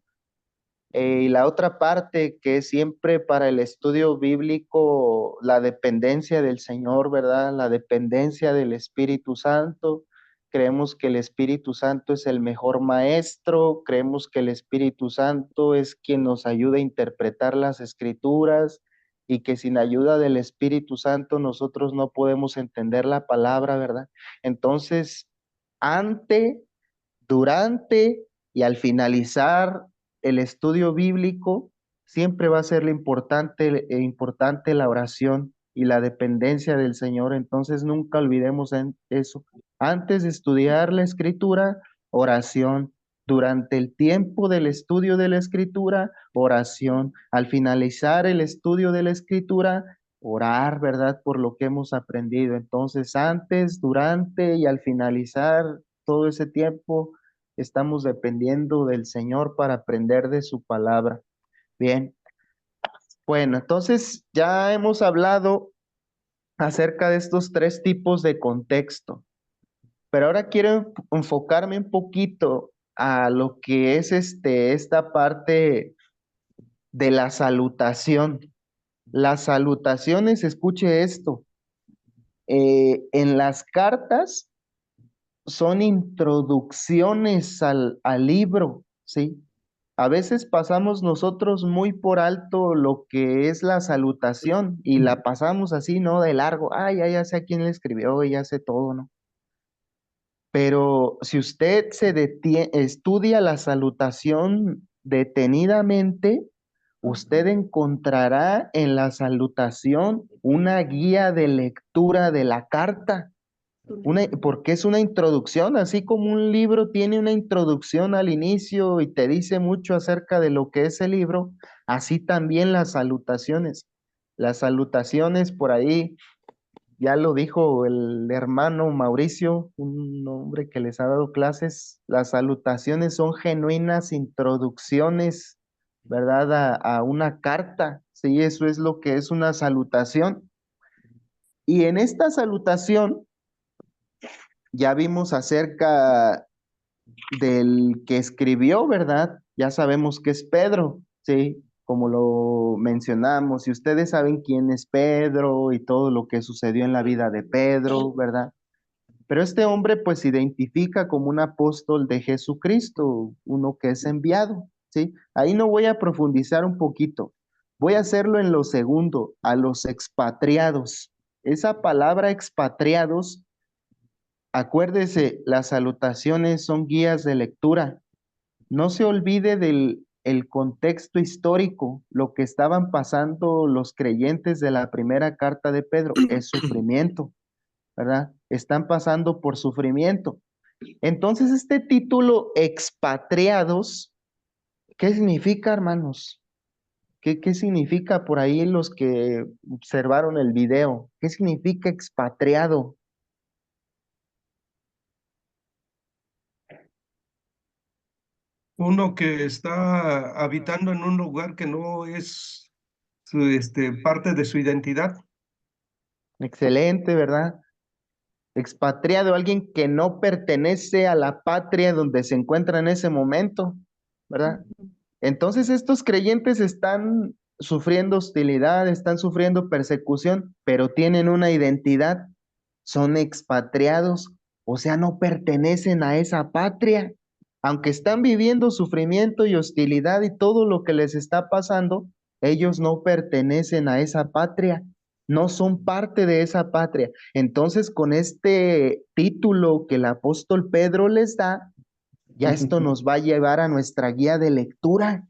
Y la otra parte que es siempre para el estudio bíblico, la dependencia del Señor, ¿verdad? La dependencia del Espíritu Santo. Creemos que el Espíritu Santo es el mejor maestro, creemos que el Espíritu Santo es quien nos ayuda a interpretar las escrituras y que sin ayuda del Espíritu Santo nosotros no podemos entender la palabra, ¿verdad? Entonces, ante, durante y al finalizar el estudio bíblico, siempre va a ser importante la oración y la dependencia del Señor. Entonces nunca olvidemos eso. Antes de estudiar la escritura, oración. Durante el tiempo del estudio de la escritura, oración. Al finalizar el estudio de la escritura, orar, ¿verdad? Por lo que hemos aprendido. Entonces, antes, durante y al finalizar todo ese tiempo, estamos dependiendo del Señor para aprender de su palabra. Bien, Bueno, entonces ya hemos hablado acerca de estos tres tipos de contexto, pero ahora quiero enfocarme un poquito a lo que es esta parte de la salutación. Las salutaciones, escuche esto, en las cartas son introducciones al libro, ¿sí? A veces pasamos nosotros muy por alto lo que es la salutación y la pasamos así, ¿no? De largo. Ah, ya sé a quién le escribió, ya sé todo, ¿no? Pero si usted estudia la salutación detenidamente, usted encontrará en la salutación una guía de lectura de la carta. Porque es una introducción, así como un libro tiene una introducción al inicio y te dice mucho acerca de lo que es el libro, así también las salutaciones. Las salutaciones por ahí, ya lo dijo el hermano Mauricio, un hombre que les ha dado clases, las salutaciones son genuinas introducciones, ¿verdad? A una carta, sí, eso es lo que es una salutación. Y en esta salutación, ya vimos acerca del que escribió, ¿verdad? Ya sabemos que es Pedro, ¿sí? Como lo mencionamos, y ustedes saben quién es Pedro y todo lo que sucedió en la vida de Pedro, ¿verdad? Pero este hombre pues se identifica como un apóstol de Jesucristo, uno que es enviado, ¿sí? Ahí no voy a profundizar un poquito, voy a hacerlo en lo segundo, a los expatriados. Esa palabra expatriados, acuérdese, las salutaciones son guías de lectura. No se olvide del el contexto histórico, lo que estaban pasando los creyentes de la primera carta de Pedro, es sufrimiento, ¿verdad? Están pasando por sufrimiento. Entonces, este título, expatriados, ¿qué significa, hermanos? ¿Qué significa por ahí los que observaron el video? ¿Qué significa expatriado?
Uno que está habitando en un lugar que no es parte de su identidad.
Excelente, ¿verdad? Expatriado, alguien que no pertenece a la patria donde se encuentra en ese momento, ¿verdad? Entonces estos creyentes están sufriendo hostilidad, están sufriendo persecución, pero tienen una identidad, son expatriados, o sea, no pertenecen a esa patria. Aunque están viviendo sufrimiento y hostilidad y todo lo que les está pasando, ellos no pertenecen a esa patria, no son parte de esa patria. Entonces, con este título que el apóstol Pedro les da, ya esto nos va a llevar a nuestra guía de lectura,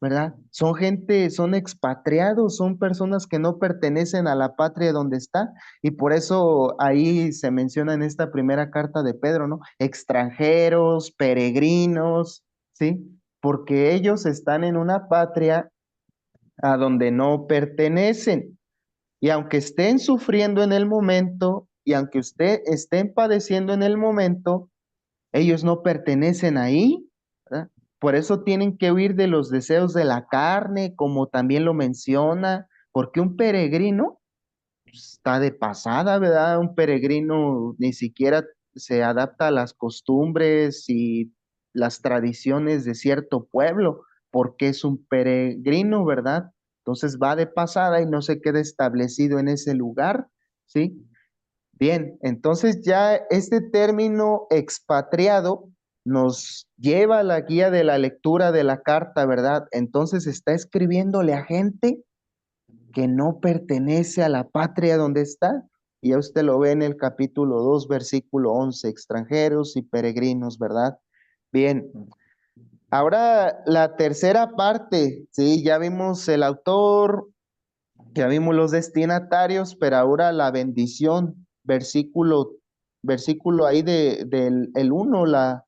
¿verdad? Son gente, son expatriados, son personas que no pertenecen a la patria donde está, y por eso ahí se menciona en esta primera carta de Pedro, ¿no? Extranjeros, peregrinos, ¿sí? Porque ellos están en una patria a donde no pertenecen. Y aunque estén sufriendo en el momento, y aunque usted estén padeciendo en el momento, ellos no pertenecen ahí, ¿verdad? Por eso tienen que huir de los deseos de la carne, como también lo menciona, porque un peregrino pues, está de pasada, ¿verdad? Un peregrino ni siquiera se adapta a las costumbres y las tradiciones de cierto pueblo, porque es un peregrino, ¿verdad? Entonces va de pasada y no se queda establecido en ese lugar, ¿sí? Bien, entonces ya este término expatriado nos lleva a la guía de la lectura de la carta, ¿verdad? Entonces está escribiéndole a gente que no pertenece a la patria donde está. Y ya usted lo ve en el capítulo 2, versículo 11, extranjeros y peregrinos, ¿verdad? Bien, ahora la tercera parte, sí, ya vimos el autor, ya vimos los destinatarios, pero ahora la bendición, versículo ahí del el 1,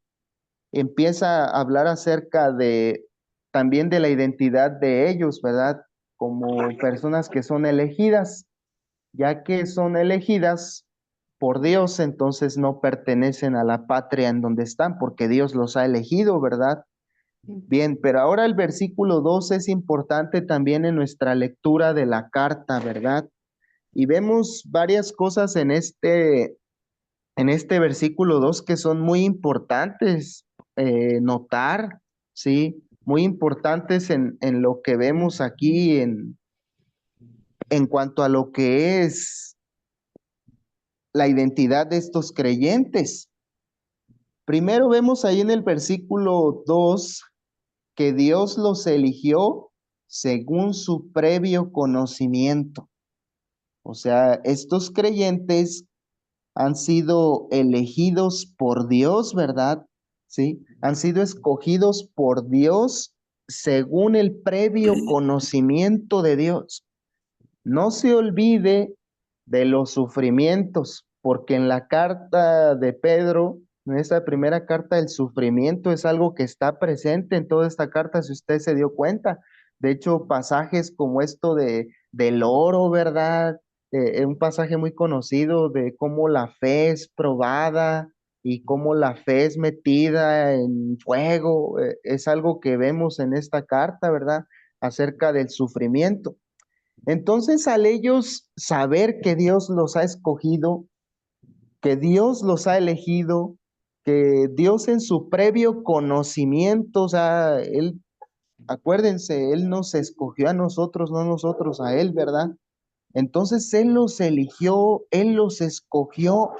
empieza a hablar acerca de también de la identidad de ellos, ¿verdad? Como personas que son elegidas, ya que son elegidas por Dios, entonces no pertenecen a la patria en donde están, porque Dios los ha elegido, ¿verdad? Bien, pero ahora el versículo 2 es importante también en nuestra lectura de la carta, ¿verdad? Y vemos varias cosas en este versículo 2 que son muy importantes notar, ¿sí? Muy importantes en lo que vemos aquí en cuanto a lo que es la identidad de estos creyentes. Primero vemos ahí en el versículo 2 que Dios los eligió según su previo conocimiento. O sea, estos creyentes han sido elegidos por Dios, ¿verdad? Sí, han sido escogidos por Dios según el previo conocimiento de Dios. No se olvide de los sufrimientos, porque en la carta de Pedro, en esta primera carta, el sufrimiento es algo que está presente en toda esta carta, si usted se dio cuenta. De hecho, pasajes como esto del oro, ¿verdad? Un pasaje muy conocido de cómo la fe es probada y cómo la fe es metida en fuego, es algo que vemos en esta carta, ¿verdad? Acerca del sufrimiento. Entonces, al ellos saber que Dios los ha escogido, que Dios los ha elegido, que Dios en su previo conocimiento, o sea, Él, acuérdense, Él nos escogió a nosotros, no nosotros a Él, ¿verdad? Entonces, Él los eligió, Él los escogió.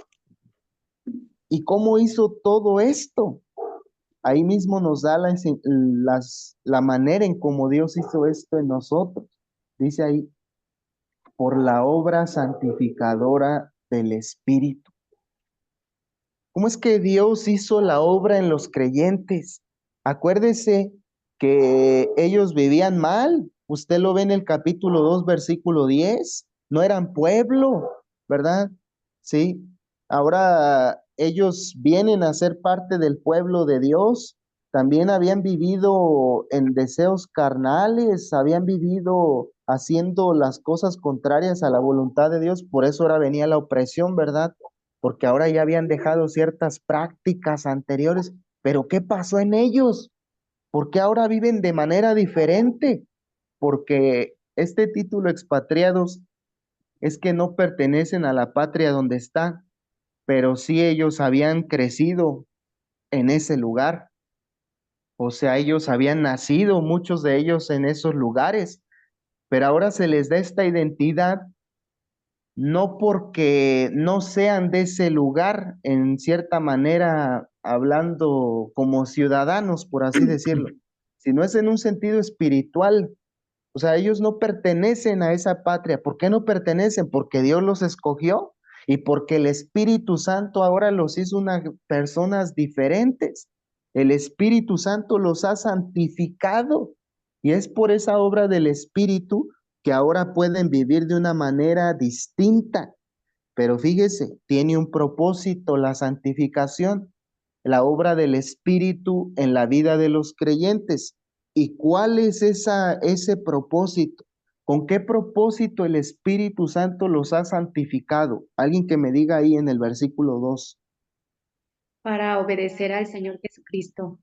¿Y cómo hizo todo esto? Ahí mismo nos da la manera en cómo Dios hizo esto en nosotros. Dice ahí, por la obra santificadora del Espíritu. ¿Cómo es que Dios hizo la obra en los creyentes? Acuérdese que ellos vivían mal. Usted lo ve en el capítulo 2, versículo 10. No eran pueblo, ¿verdad? Sí. Ahora ellos vienen a ser parte del pueblo de Dios. También habían vivido en deseos carnales, habían vivido haciendo las cosas contrarias a la voluntad de Dios. Por eso ahora venía la opresión, ¿verdad? Porque ahora ya habían dejado ciertas prácticas anteriores, pero ¿qué pasó en ellos? ¿Por qué ahora viven de manera diferente? Porque este título expatriados es que no pertenecen a la patria donde están, pero sí ellos habían crecido en ese lugar. O sea, ellos habían nacido, muchos de ellos en esos lugares, pero ahora se les da esta identidad no porque no sean de ese lugar, en cierta manera, hablando como ciudadanos, por así decirlo, sino es en un sentido espiritual. O sea, ellos no pertenecen a esa patria. ¿Por qué no pertenecen? Porque Dios los escogió y porque el Espíritu Santo ahora los hizo unas personas diferentes. El Espíritu Santo los ha santificado y es por esa obra del Espíritu que ahora pueden vivir de una manera distinta. Pero fíjese, tiene un propósito la santificación, la obra del Espíritu en la vida de los creyentes. ¿Y cuál es ese propósito? ¿Con qué propósito el Espíritu Santo los ha santificado? Alguien que me diga ahí en el versículo 2.
Para obedecer al Señor Jesucristo.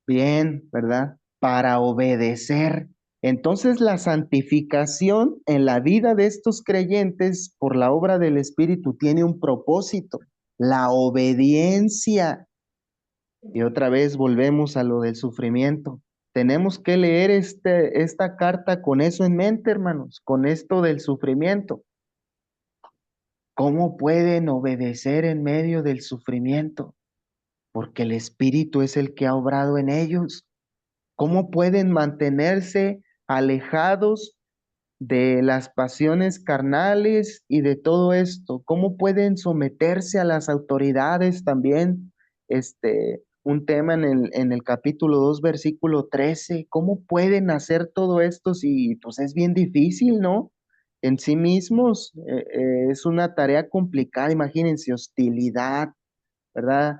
Bien, ¿verdad? Para obedecer. Entonces la santificación en la vida de estos creyentes por la obra del Espíritu tiene un propósito, la obediencia. Y otra vez volvemos a lo del sufrimiento. Tenemos que leer esta carta con eso en mente, hermanos, con esto del sufrimiento. ¿Cómo pueden obedecer en medio del sufrimiento? Porque el Espíritu es el que ha obrado en ellos. ¿Cómo pueden mantenerse alejados de las pasiones carnales y de todo esto? ¿Cómo pueden someterse a las autoridades también? Un tema en el capítulo 2, versículo 13. ¿Cómo pueden hacer todo esto si pues es bien difícil, ¿no? En sí mismos es una tarea complicada, imagínense, hostilidad, ¿verdad?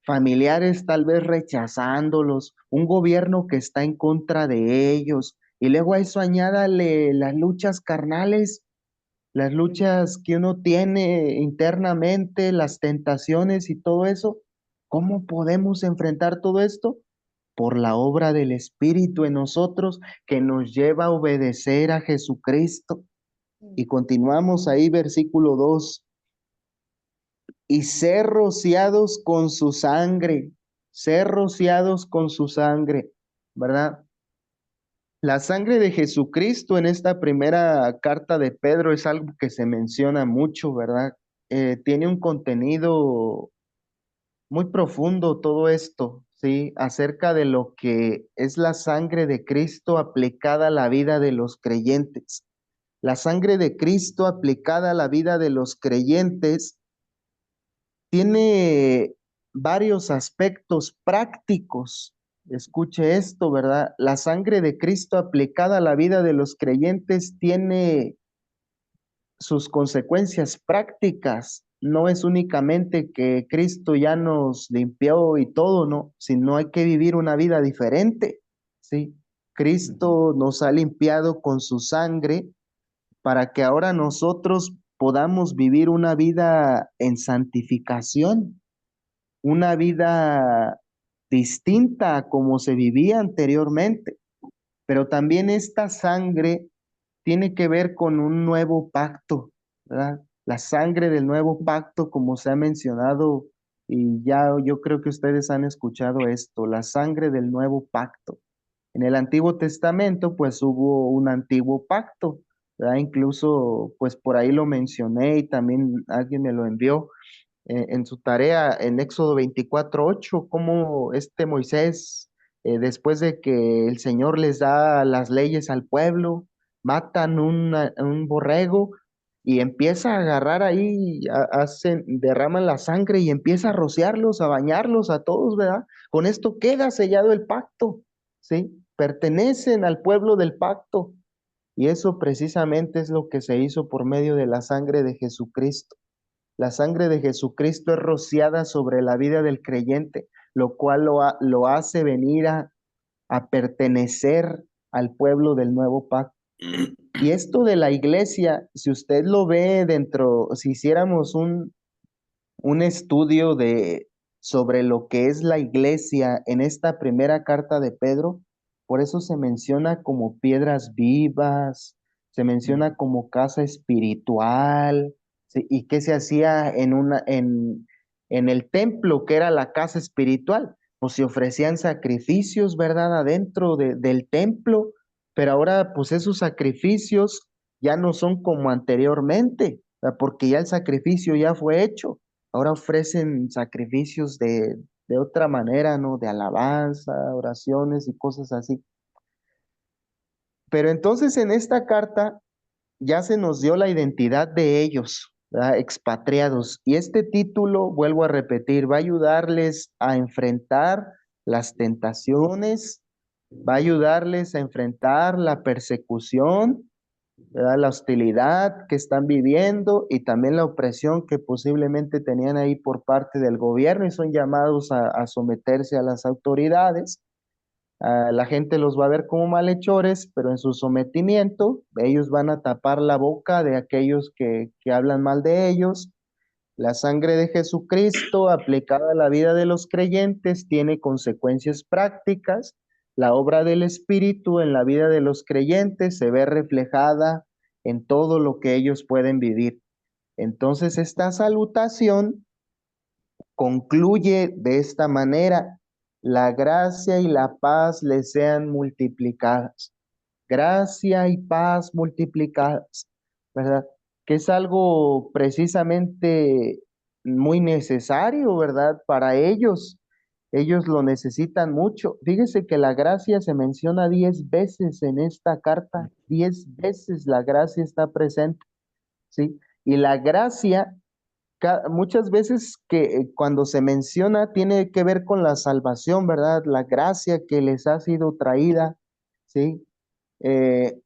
Familiares tal vez rechazándolos, un gobierno que está en contra de ellos, y luego a eso añádale las luchas carnales, las luchas que uno tiene internamente, las tentaciones y todo eso. ¿Cómo podemos enfrentar todo esto? por la obra del Espíritu en nosotros que nos lleva a obedecer a Jesucristo. Y continuamos ahí, versículo 2. Y ser rociados con su sangre, ser rociados con su sangre, ¿verdad? La sangre de Jesucristo en esta primera carta de Pedro es algo que se menciona mucho, ¿verdad? Tiene un contenido muy profundo todo esto, ¿sí? Acerca de lo que es la sangre de Cristo aplicada a la vida de los creyentes. La sangre de Cristo aplicada a la vida de los creyentes tiene varios aspectos prácticos. Escuche esto, ¿verdad? La sangre de Cristo aplicada a la vida de los creyentes tiene sus consecuencias prácticas. No es únicamente que Cristo ya nos limpió y todo, ¿no? Sino hay que vivir una vida diferente, ¿sí? Cristo nos ha limpiado con su sangre para que ahora nosotros podamos vivir una vida en santificación, una vida distinta a como se vivía anteriormente. Pero también esta sangre tiene que ver con un nuevo pacto, ¿verdad? La sangre del nuevo pacto, como se ha mencionado, y ya yo creo que ustedes han escuchado esto, la sangre del nuevo pacto. En el Antiguo Testamento, pues hubo un antiguo pacto, ¿verdad? Incluso, pues por ahí lo mencioné y también alguien me lo envió en su tarea en Éxodo 24:8, cómo Moisés, después de que el Señor les da las leyes al pueblo, matan un borrego y empieza a agarrar ahí, derraman la sangre y empieza a rociarlos, a bañarlos a todos, ¿verdad? Con esto queda sellado el pacto, ¿sí? Pertenecen al pueblo del pacto. Y eso precisamente es lo que se hizo por medio de la sangre de Jesucristo. La sangre de Jesucristo es rociada sobre la vida del creyente, lo cual lo hace venir a pertenecer al pueblo del nuevo pacto. Y esto de la iglesia, si usted lo ve dentro, si hiciéramos un estudio sobre lo que es la iglesia en esta primera carta de Pedro, por eso se menciona como piedras vivas, se menciona como casa espiritual, ¿sí? Y qué se hacía en el templo, que era la casa espiritual, pues se ofrecían sacrificios, ¿verdad? Adentro del templo, pero ahora pues esos sacrificios ya no son como anteriormente, ¿verdad? Porque ya el sacrificio ya fue hecho. Ahora ofrecen sacrificios de otra manera, ¿no? De alabanza, oraciones y cosas así. Pero entonces en esta carta ya se nos dio la identidad de ellos, ¿verdad? Expatriados. Y este título, vuelvo a repetir, va a ayudarles a enfrentar las tentaciones, va a ayudarles a enfrentar la persecución, ¿verdad? La hostilidad que están viviendo y también la opresión que posiblemente tenían ahí por parte del gobierno y son llamados a someterse a las autoridades. La gente los va a ver como malhechores, pero en su sometimiento ellos van a tapar la boca de aquellos que hablan mal de ellos. La sangre de Jesucristo aplicada a la vida de los creyentes tiene consecuencias prácticas. La obra del Espíritu en la vida de los creyentes se ve reflejada en todo lo que ellos pueden vivir. Entonces, esta salutación concluye de esta manera: la gracia y la paz les sean multiplicadas. Gracia y paz multiplicadas, ¿verdad? Que es algo precisamente muy necesario, ¿verdad? Para ellos. Ellos lo necesitan mucho. Fíjese que la gracia se menciona 10 veces en esta carta. 10 veces la gracia está presente, ¿sí? Y la gracia muchas veces que cuando se menciona tiene que ver con la salvación, ¿verdad? La gracia que les ha sido traída, ¿sí? Eh,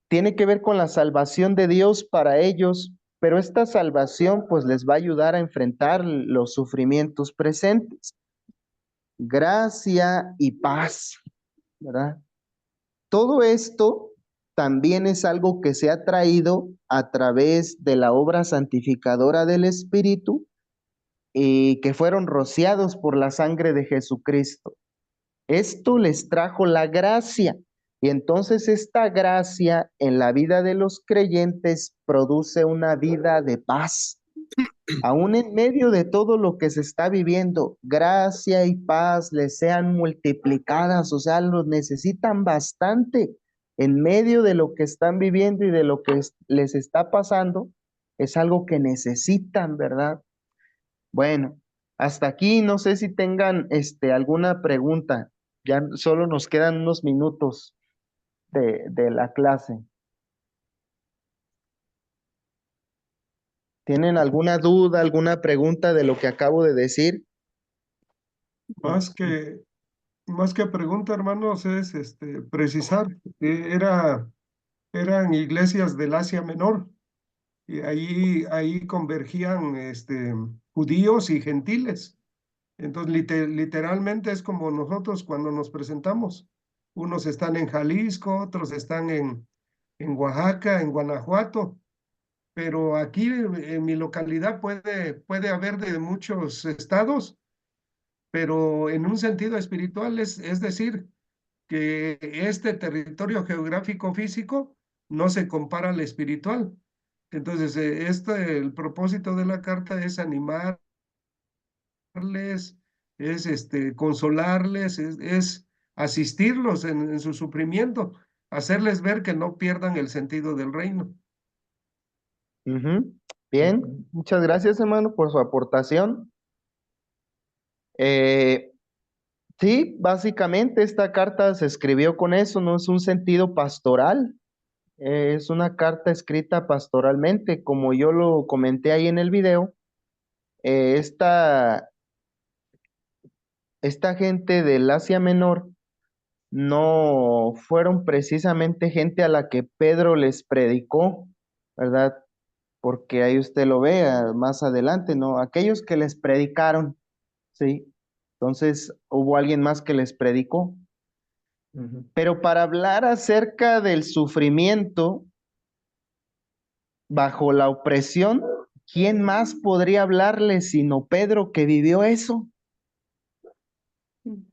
Tiene que ver con la salvación de Dios para ellos, pero esta salvación pues les va a ayudar a enfrentar los sufrimientos presentes. Gracia y paz, ¿verdad? Todo esto también es algo que se ha traído a través de la obra santificadora del Espíritu y que fueron rociados por la sangre de Jesucristo. Esto les trajo la gracia. Y entonces esta gracia en la vida de los creyentes produce una vida de paz. Aún en medio de todo lo que se está viviendo, gracia y paz les sean multiplicadas, o sea, los necesitan bastante. En medio de lo que están viviendo y de lo que les está pasando, es algo que necesitan, ¿verdad? Bueno, hasta aquí no sé si tengan alguna pregunta. Ya solo nos quedan unos minutos de la clase. ¿Tienen alguna duda, alguna pregunta de lo que acabo de decir?
Más que pregunta, hermanos, es precisar. Eran iglesias del Asia Menor y ahí convergían judíos y gentiles. Entonces, literalmente es como nosotros cuando nos presentamos. Unos están en Jalisco, otros están en Oaxaca, en Guanajuato, pero aquí en mi localidad puede haber de muchos estados, pero en un sentido espiritual, es decir, que este territorio geográfico físico no se compara al espiritual. Entonces, el propósito de la carta es animarles, es consolarles, es asistirlos en su sufrimiento, hacerles ver que no pierdan el sentido del reino.
Ujú. Bien, muchas gracias, hermano, por su aportación. Sí, básicamente esta carta se escribió con eso, no es un sentido pastoral, es una carta escrita pastoralmente, como yo lo comenté ahí en el video. eh, esta, esta gente del Asia Menor no fueron precisamente gente a la que Pedro les predicó, ¿verdad? Porque ahí usted lo ve más adelante, ¿no? Aquellos que les predicaron, ¿sí? Entonces hubo alguien más que les predicó. Pero para hablar acerca del sufrimiento bajo la opresión, ¿quién más podría hablarle sino Pedro que vivió eso?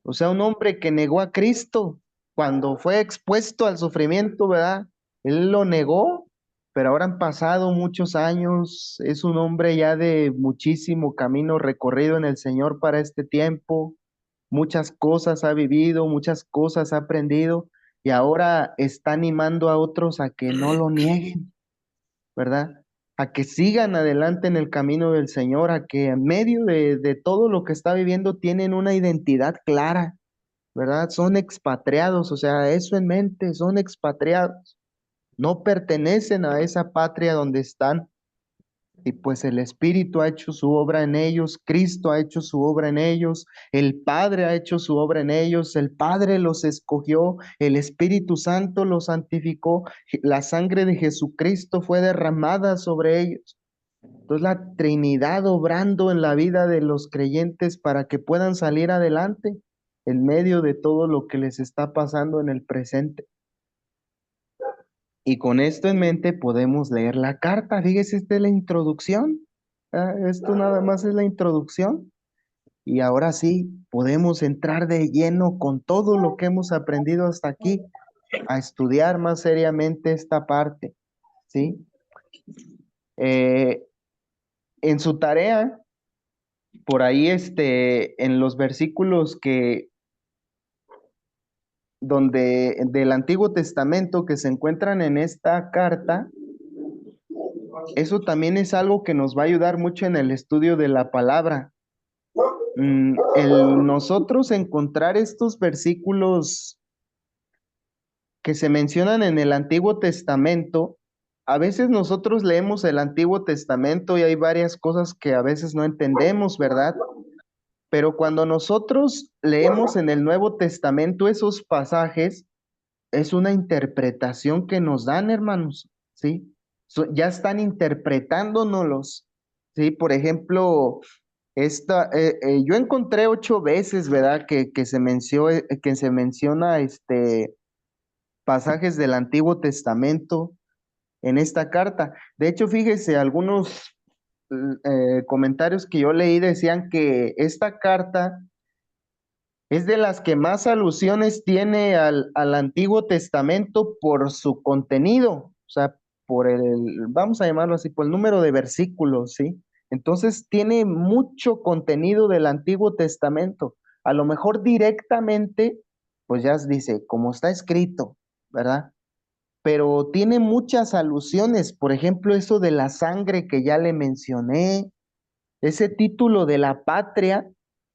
O sea, un hombre que negó a Cristo cuando fue expuesto al sufrimiento, ¿verdad? Él lo negó, pero ahora han pasado muchos años, es un hombre ya de muchísimo camino recorrido en el Señor para este tiempo, muchas cosas ha vivido, muchas cosas ha aprendido y ahora está animando a otros a que no lo nieguen, ¿verdad? A que sigan adelante en el camino del Señor, a que en medio de todo lo que está viviendo tienen una identidad clara, ¿verdad? Son expatriados, o sea, eso en mente, son expatriados, no pertenecen a esa patria donde están. Y pues el Espíritu ha hecho su obra en ellos, Cristo ha hecho su obra en ellos, el Padre ha hecho su obra en ellos, el Padre los escogió, el Espíritu Santo los santificó, la sangre de Jesucristo fue derramada sobre ellos. Entonces la Trinidad obrando en la vida de los creyentes para que puedan salir adelante en medio de todo lo que les está pasando en el presente. Y con esto en mente podemos leer la carta. Fíjese, esta es la introducción. Esto nada más es la introducción. Y ahora sí, podemos entrar de lleno con todo lo que hemos aprendido hasta aquí, a estudiar más seriamente esta parte. ¿Sí? En su tarea, por ahí en los versículos donde del Antiguo Testamento que se encuentran en esta carta, eso también es algo que nos va a ayudar mucho en el estudio de la palabra. El nosotros encontrar estos versículos que se mencionan en el Antiguo Testamento, a veces nosotros leemos el Antiguo Testamento y hay varias cosas que a veces no entendemos, ¿verdad? Pero cuando nosotros leemos en el Nuevo Testamento esos pasajes, es una interpretación que nos dan, hermanos, ¿sí? Ya están interpretándonos, ¿sí? Por ejemplo, yo encontré 8 veces, ¿verdad? Que se menciona pasajes del Antiguo Testamento en esta carta. De hecho, fíjese, algunos comentarios que yo leí decían que esta carta es de las que más alusiones tiene al Antiguo Testamento por su contenido, o sea, por vamos a llamarlo así, por el número de versículos, ¿sí? Entonces tiene mucho contenido del Antiguo Testamento. A lo mejor directamente, pues ya dice, como está escrito, ¿verdad? Pero tiene muchas alusiones, por ejemplo, eso de la sangre que ya le mencioné, ese título de la patria,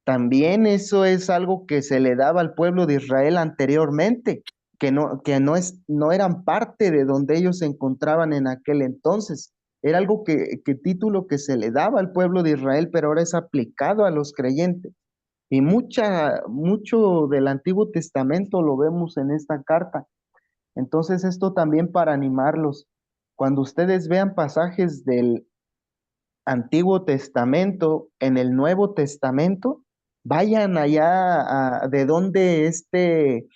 también eso es algo que se le daba al pueblo de Israel anteriormente, no eran parte de donde ellos se encontraban en aquel entonces. Era algo que título que se le daba al pueblo de Israel, pero ahora es aplicado a los creyentes. Y mucho del Antiguo Testamento lo vemos en esta carta. Entonces, esto también para animarlos. Cuando ustedes vean pasajes del Antiguo Testamento en el Nuevo Testamento, vayan allá de donde este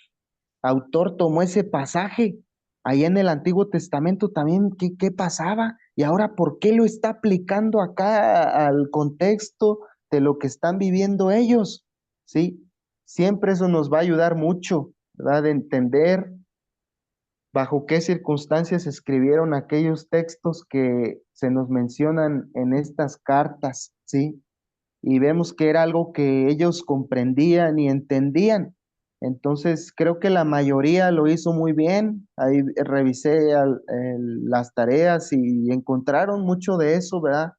autor tomó ese pasaje. Allá en el Antiguo Testamento también, ¿qué pasaba? Y ahora, ¿por qué lo está aplicando acá al contexto de lo que están viviendo ellos? ¿Sí? Siempre eso nos va a ayudar mucho, ¿verdad? De entender bajo qué circunstancias se escribieron aquellos textos que se nos mencionan en estas cartas, ¿sí? Y vemos que era algo que ellos comprendían y entendían. Entonces, creo que la mayoría lo hizo muy bien. Ahí revisé las tareas y encontraron mucho de eso, ¿verdad?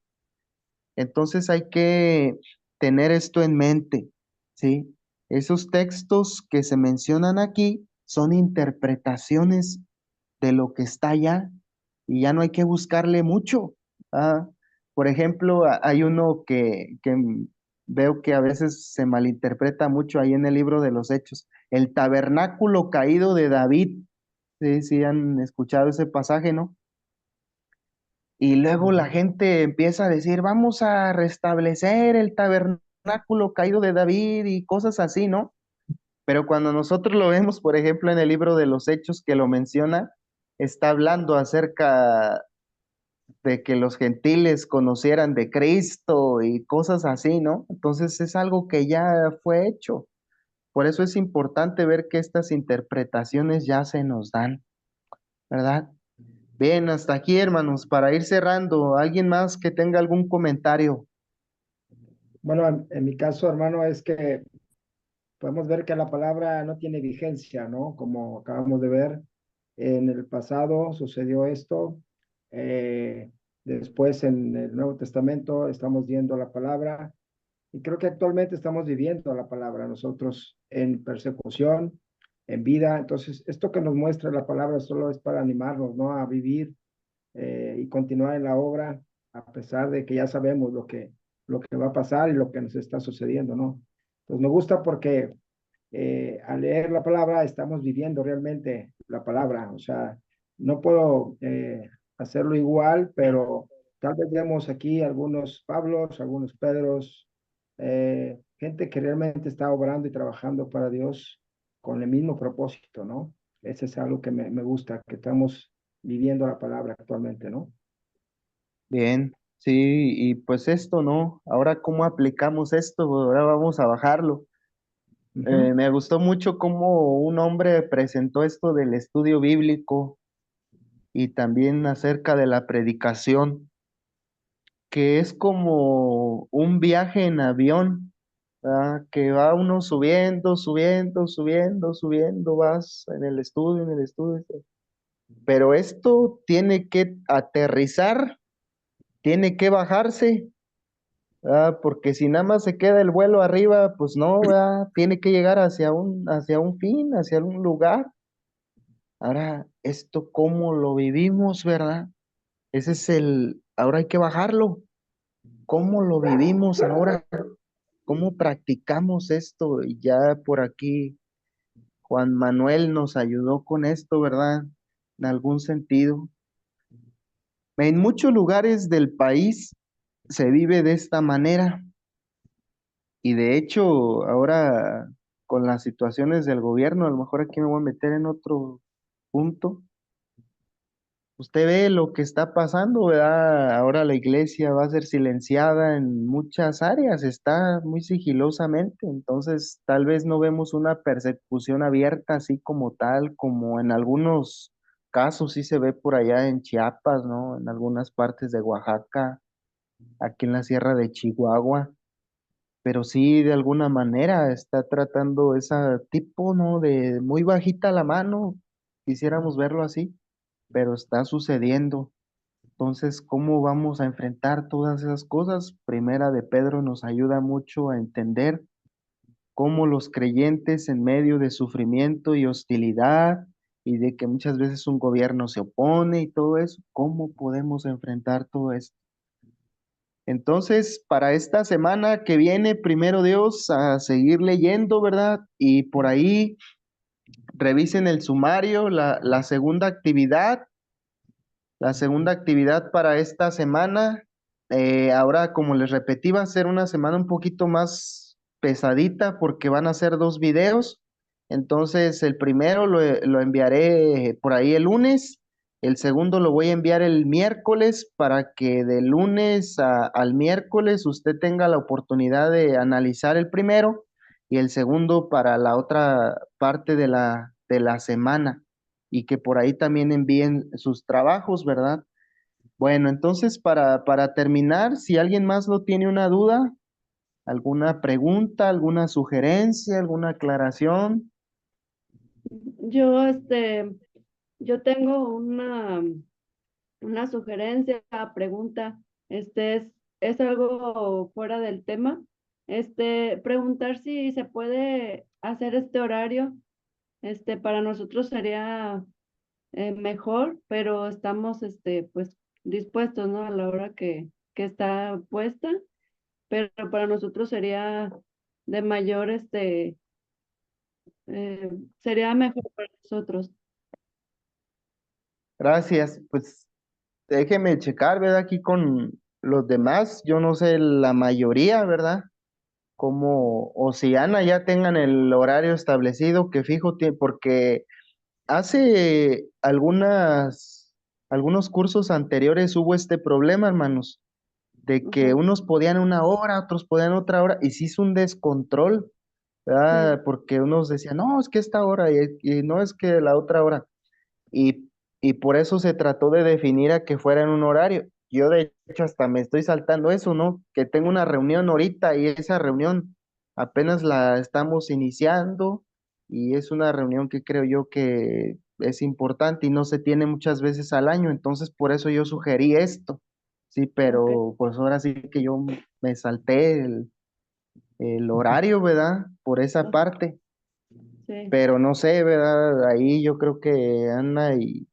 Entonces hay que tener esto en mente, ¿sí? Esos textos que se mencionan aquí son interpretaciones de lo que está allá y ya no hay que buscarle mucho. Ah, por ejemplo, hay uno que veo que a veces se malinterpreta mucho ahí en el libro de los Hechos, el tabernáculo caído de David. Sí, sí han escuchado ese pasaje, ¿no? Y luego la gente empieza a decir, vamos a restablecer el tabernáculo caído de David y cosas así, ¿no? Pero cuando nosotros lo vemos, por ejemplo, en el libro de los Hechos que lo menciona, está hablando acerca de que los gentiles conocieran de Cristo y cosas así, ¿no? Entonces es algo que ya fue hecho. Por eso es importante ver que estas interpretaciones ya se nos dan, ¿verdad? Bien, hasta aquí, hermanos, para ir cerrando, ¿alguien más que tenga algún comentario?
Bueno, en mi caso, hermano, es que podemos ver que la palabra no tiene vigencia, ¿no? Como acabamos de ver, en el pasado sucedió esto, después en el Nuevo Testamento estamos viendo la palabra y creo que actualmente estamos viviendo la palabra nosotros en persecución, en vida. Entonces, esto que nos muestra la palabra solo es para animarnos, ¿no? A vivir y continuar en la obra a pesar de que ya sabemos lo que va a pasar y lo que nos está sucediendo, ¿no? Pues me gusta porque al leer la palabra estamos viviendo realmente la palabra, o sea, no puedo hacerlo igual, pero tal vez vemos aquí algunos Pablos, algunos Pedros, gente que realmente está obrando y trabajando para Dios con el mismo propósito, ¿no? Ese es algo que me gusta, que estamos viviendo la palabra actualmente, ¿no?
Bien, sí, y pues esto, ¿no? Ahora, ¿cómo aplicamos esto? Ahora vamos a bajarlo. Me gustó mucho cómo un hombre presentó esto del estudio bíblico y también acerca de la predicación, que es como un viaje en avión, ¿verdad? Que va uno subiendo, subiendo, subiendo, subiendo, vas en el estudio, pero esto tiene que aterrizar, tiene que bajarse, ¿verdad? Porque si nada más se queda el vuelo arriba, pues no, ¿verdad? Tiene que llegar hacia un fin, hacia un lugar. Ahora, esto cómo lo vivimos, ¿verdad? Ese es ahora hay que bajarlo. ¿Cómo lo vivimos ahora? ¿Cómo practicamos esto? Y ya por aquí Juan Manuel nos ayudó con esto, ¿verdad? En algún sentido. En muchos lugares del país se vive de esta manera y de hecho ahora con las situaciones del gobierno, a lo mejor aquí me voy a meter en otro punto, usted ve lo que está pasando, ¿verdad? Ahora la iglesia va a ser silenciada en muchas áreas, está muy sigilosamente, entonces tal vez no vemos una persecución abierta así como tal, como en algunos casos sí se ve por allá en Chiapas, ¿no? En algunas partes de Oaxaca, aquí en la Sierra de Chihuahua, pero sí de alguna manera está tratando ese tipo, ¿no? De muy bajita la mano, quisiéramos verlo así, pero está sucediendo. Entonces, ¿cómo vamos a enfrentar todas esas cosas? Primera de Pedro nos ayuda mucho a entender cómo los creyentes en medio de sufrimiento y hostilidad y de que muchas veces un gobierno se opone y todo eso, ¿cómo podemos enfrentar todo esto? Entonces, para esta semana que viene, primero Dios, a seguir leyendo, ¿verdad? Y por ahí revisen el sumario, la segunda actividad. La segunda actividad para esta semana, ahora como les repetí, va a ser una semana un poquito más pesadita porque van a ser 2 videos. Entonces, el primero lo enviaré por ahí el lunes, el segundo lo voy a enviar el miércoles para que de lunes al miércoles usted tenga la oportunidad de analizar el primero y el segundo para la otra parte de la semana y que por ahí también envíen sus trabajos, ¿verdad? Bueno, entonces para terminar, si alguien más no tiene una duda, alguna pregunta, alguna sugerencia, alguna aclaración.
Yo, yo tengo una sugerencia, pregunta, es algo fuera del tema. Preguntar si se puede hacer este horario, para nosotros sería mejor, pero estamos, pues, dispuestos, ¿no? A la hora que está puesta, pero para nosotros sería de mayor, sería mejor para nosotros.
Gracias. Pues déjeme checar, ¿verdad? Aquí con los demás, yo no sé la mayoría, ¿verdad? Como Oceana ya tengan el horario establecido, que fijo, porque hace algunos cursos anteriores hubo este problema, hermanos, de que
Ajá,
unos podían una hora, otros podían otra hora, y se hizo un descontrol, ¿verdad?
sí,
Porque unos decían, no, es que esta hora, y no es que la otra hora. Y por eso se trató de definir a que fuera en un horario. Yo de hecho hasta me estoy saltando eso, ¿no? Que tengo una reunión ahorita y esa reunión apenas la estamos iniciando y es una reunión que creo yo que es importante y no se tiene muchas veces al año, entonces por eso yo sugerí esto. Sí,
ok,
pero pues ahora sí que yo me salté el horario, ¿verdad? Por esa parte,
sí,
pero no sé, ¿verdad? Ahí yo creo que Ana y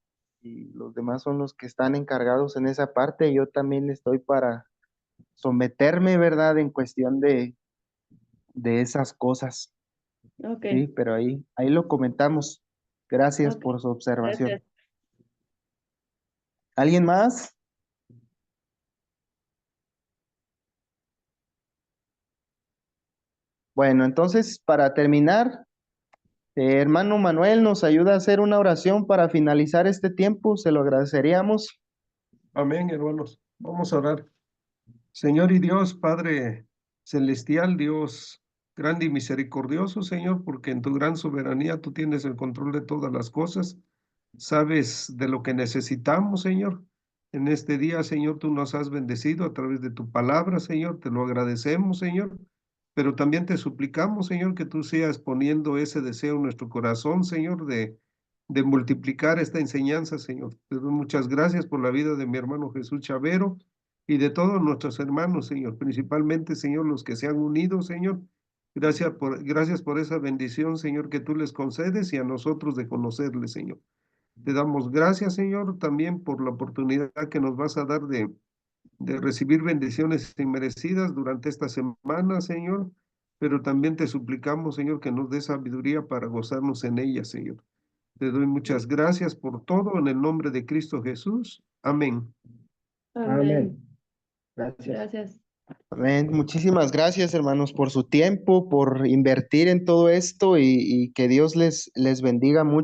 los demás son los que están encargados en esa parte. Yo también estoy para someterme, ¿verdad? En cuestión de esas cosas.
ok,
Sí, pero ahí lo comentamos. Gracias
ok,
por su observación.
gracias.
¿Alguien más? Bueno, entonces, para terminar, hermano Manuel, ¿nos ayuda a hacer una oración para finalizar este tiempo? Se lo agradeceríamos.
Amén, hermanos. Vamos a orar. Señor y Dios, Padre celestial, Dios grande y misericordioso, Señor, porque en tu gran soberanía tú tienes el control de todas las cosas. Sabes de lo que necesitamos, Señor. En este día, Señor, tú nos has bendecido a través de tu palabra, Señor. Te lo agradecemos, Señor. Pero también te suplicamos, Señor, que tú seas poniendo ese deseo en nuestro corazón, Señor, de multiplicar esta enseñanza, Señor. Te doy muchas gracias por la vida de mi hermano Jesús Chavero y de todos nuestros hermanos, Señor, principalmente, Señor, los que se han unido, Señor. Gracias por esa bendición, Señor, que tú les concedes y a nosotros de conocerles, Señor. Te damos gracias, Señor, también por la oportunidad que nos vas a dar de recibir bendiciones inmerecidas durante esta semana, Señor, pero también te suplicamos, Señor, que nos dé sabiduría para gozarnos en ella, Señor. Te doy muchas gracias por todo en el nombre de Cristo Jesús. Amén.
Amén,
Amén. Gracias.
gracias.
Amén. Muchísimas gracias, hermanos, por su tiempo, por invertir en todo esto y que Dios les bendiga mucho.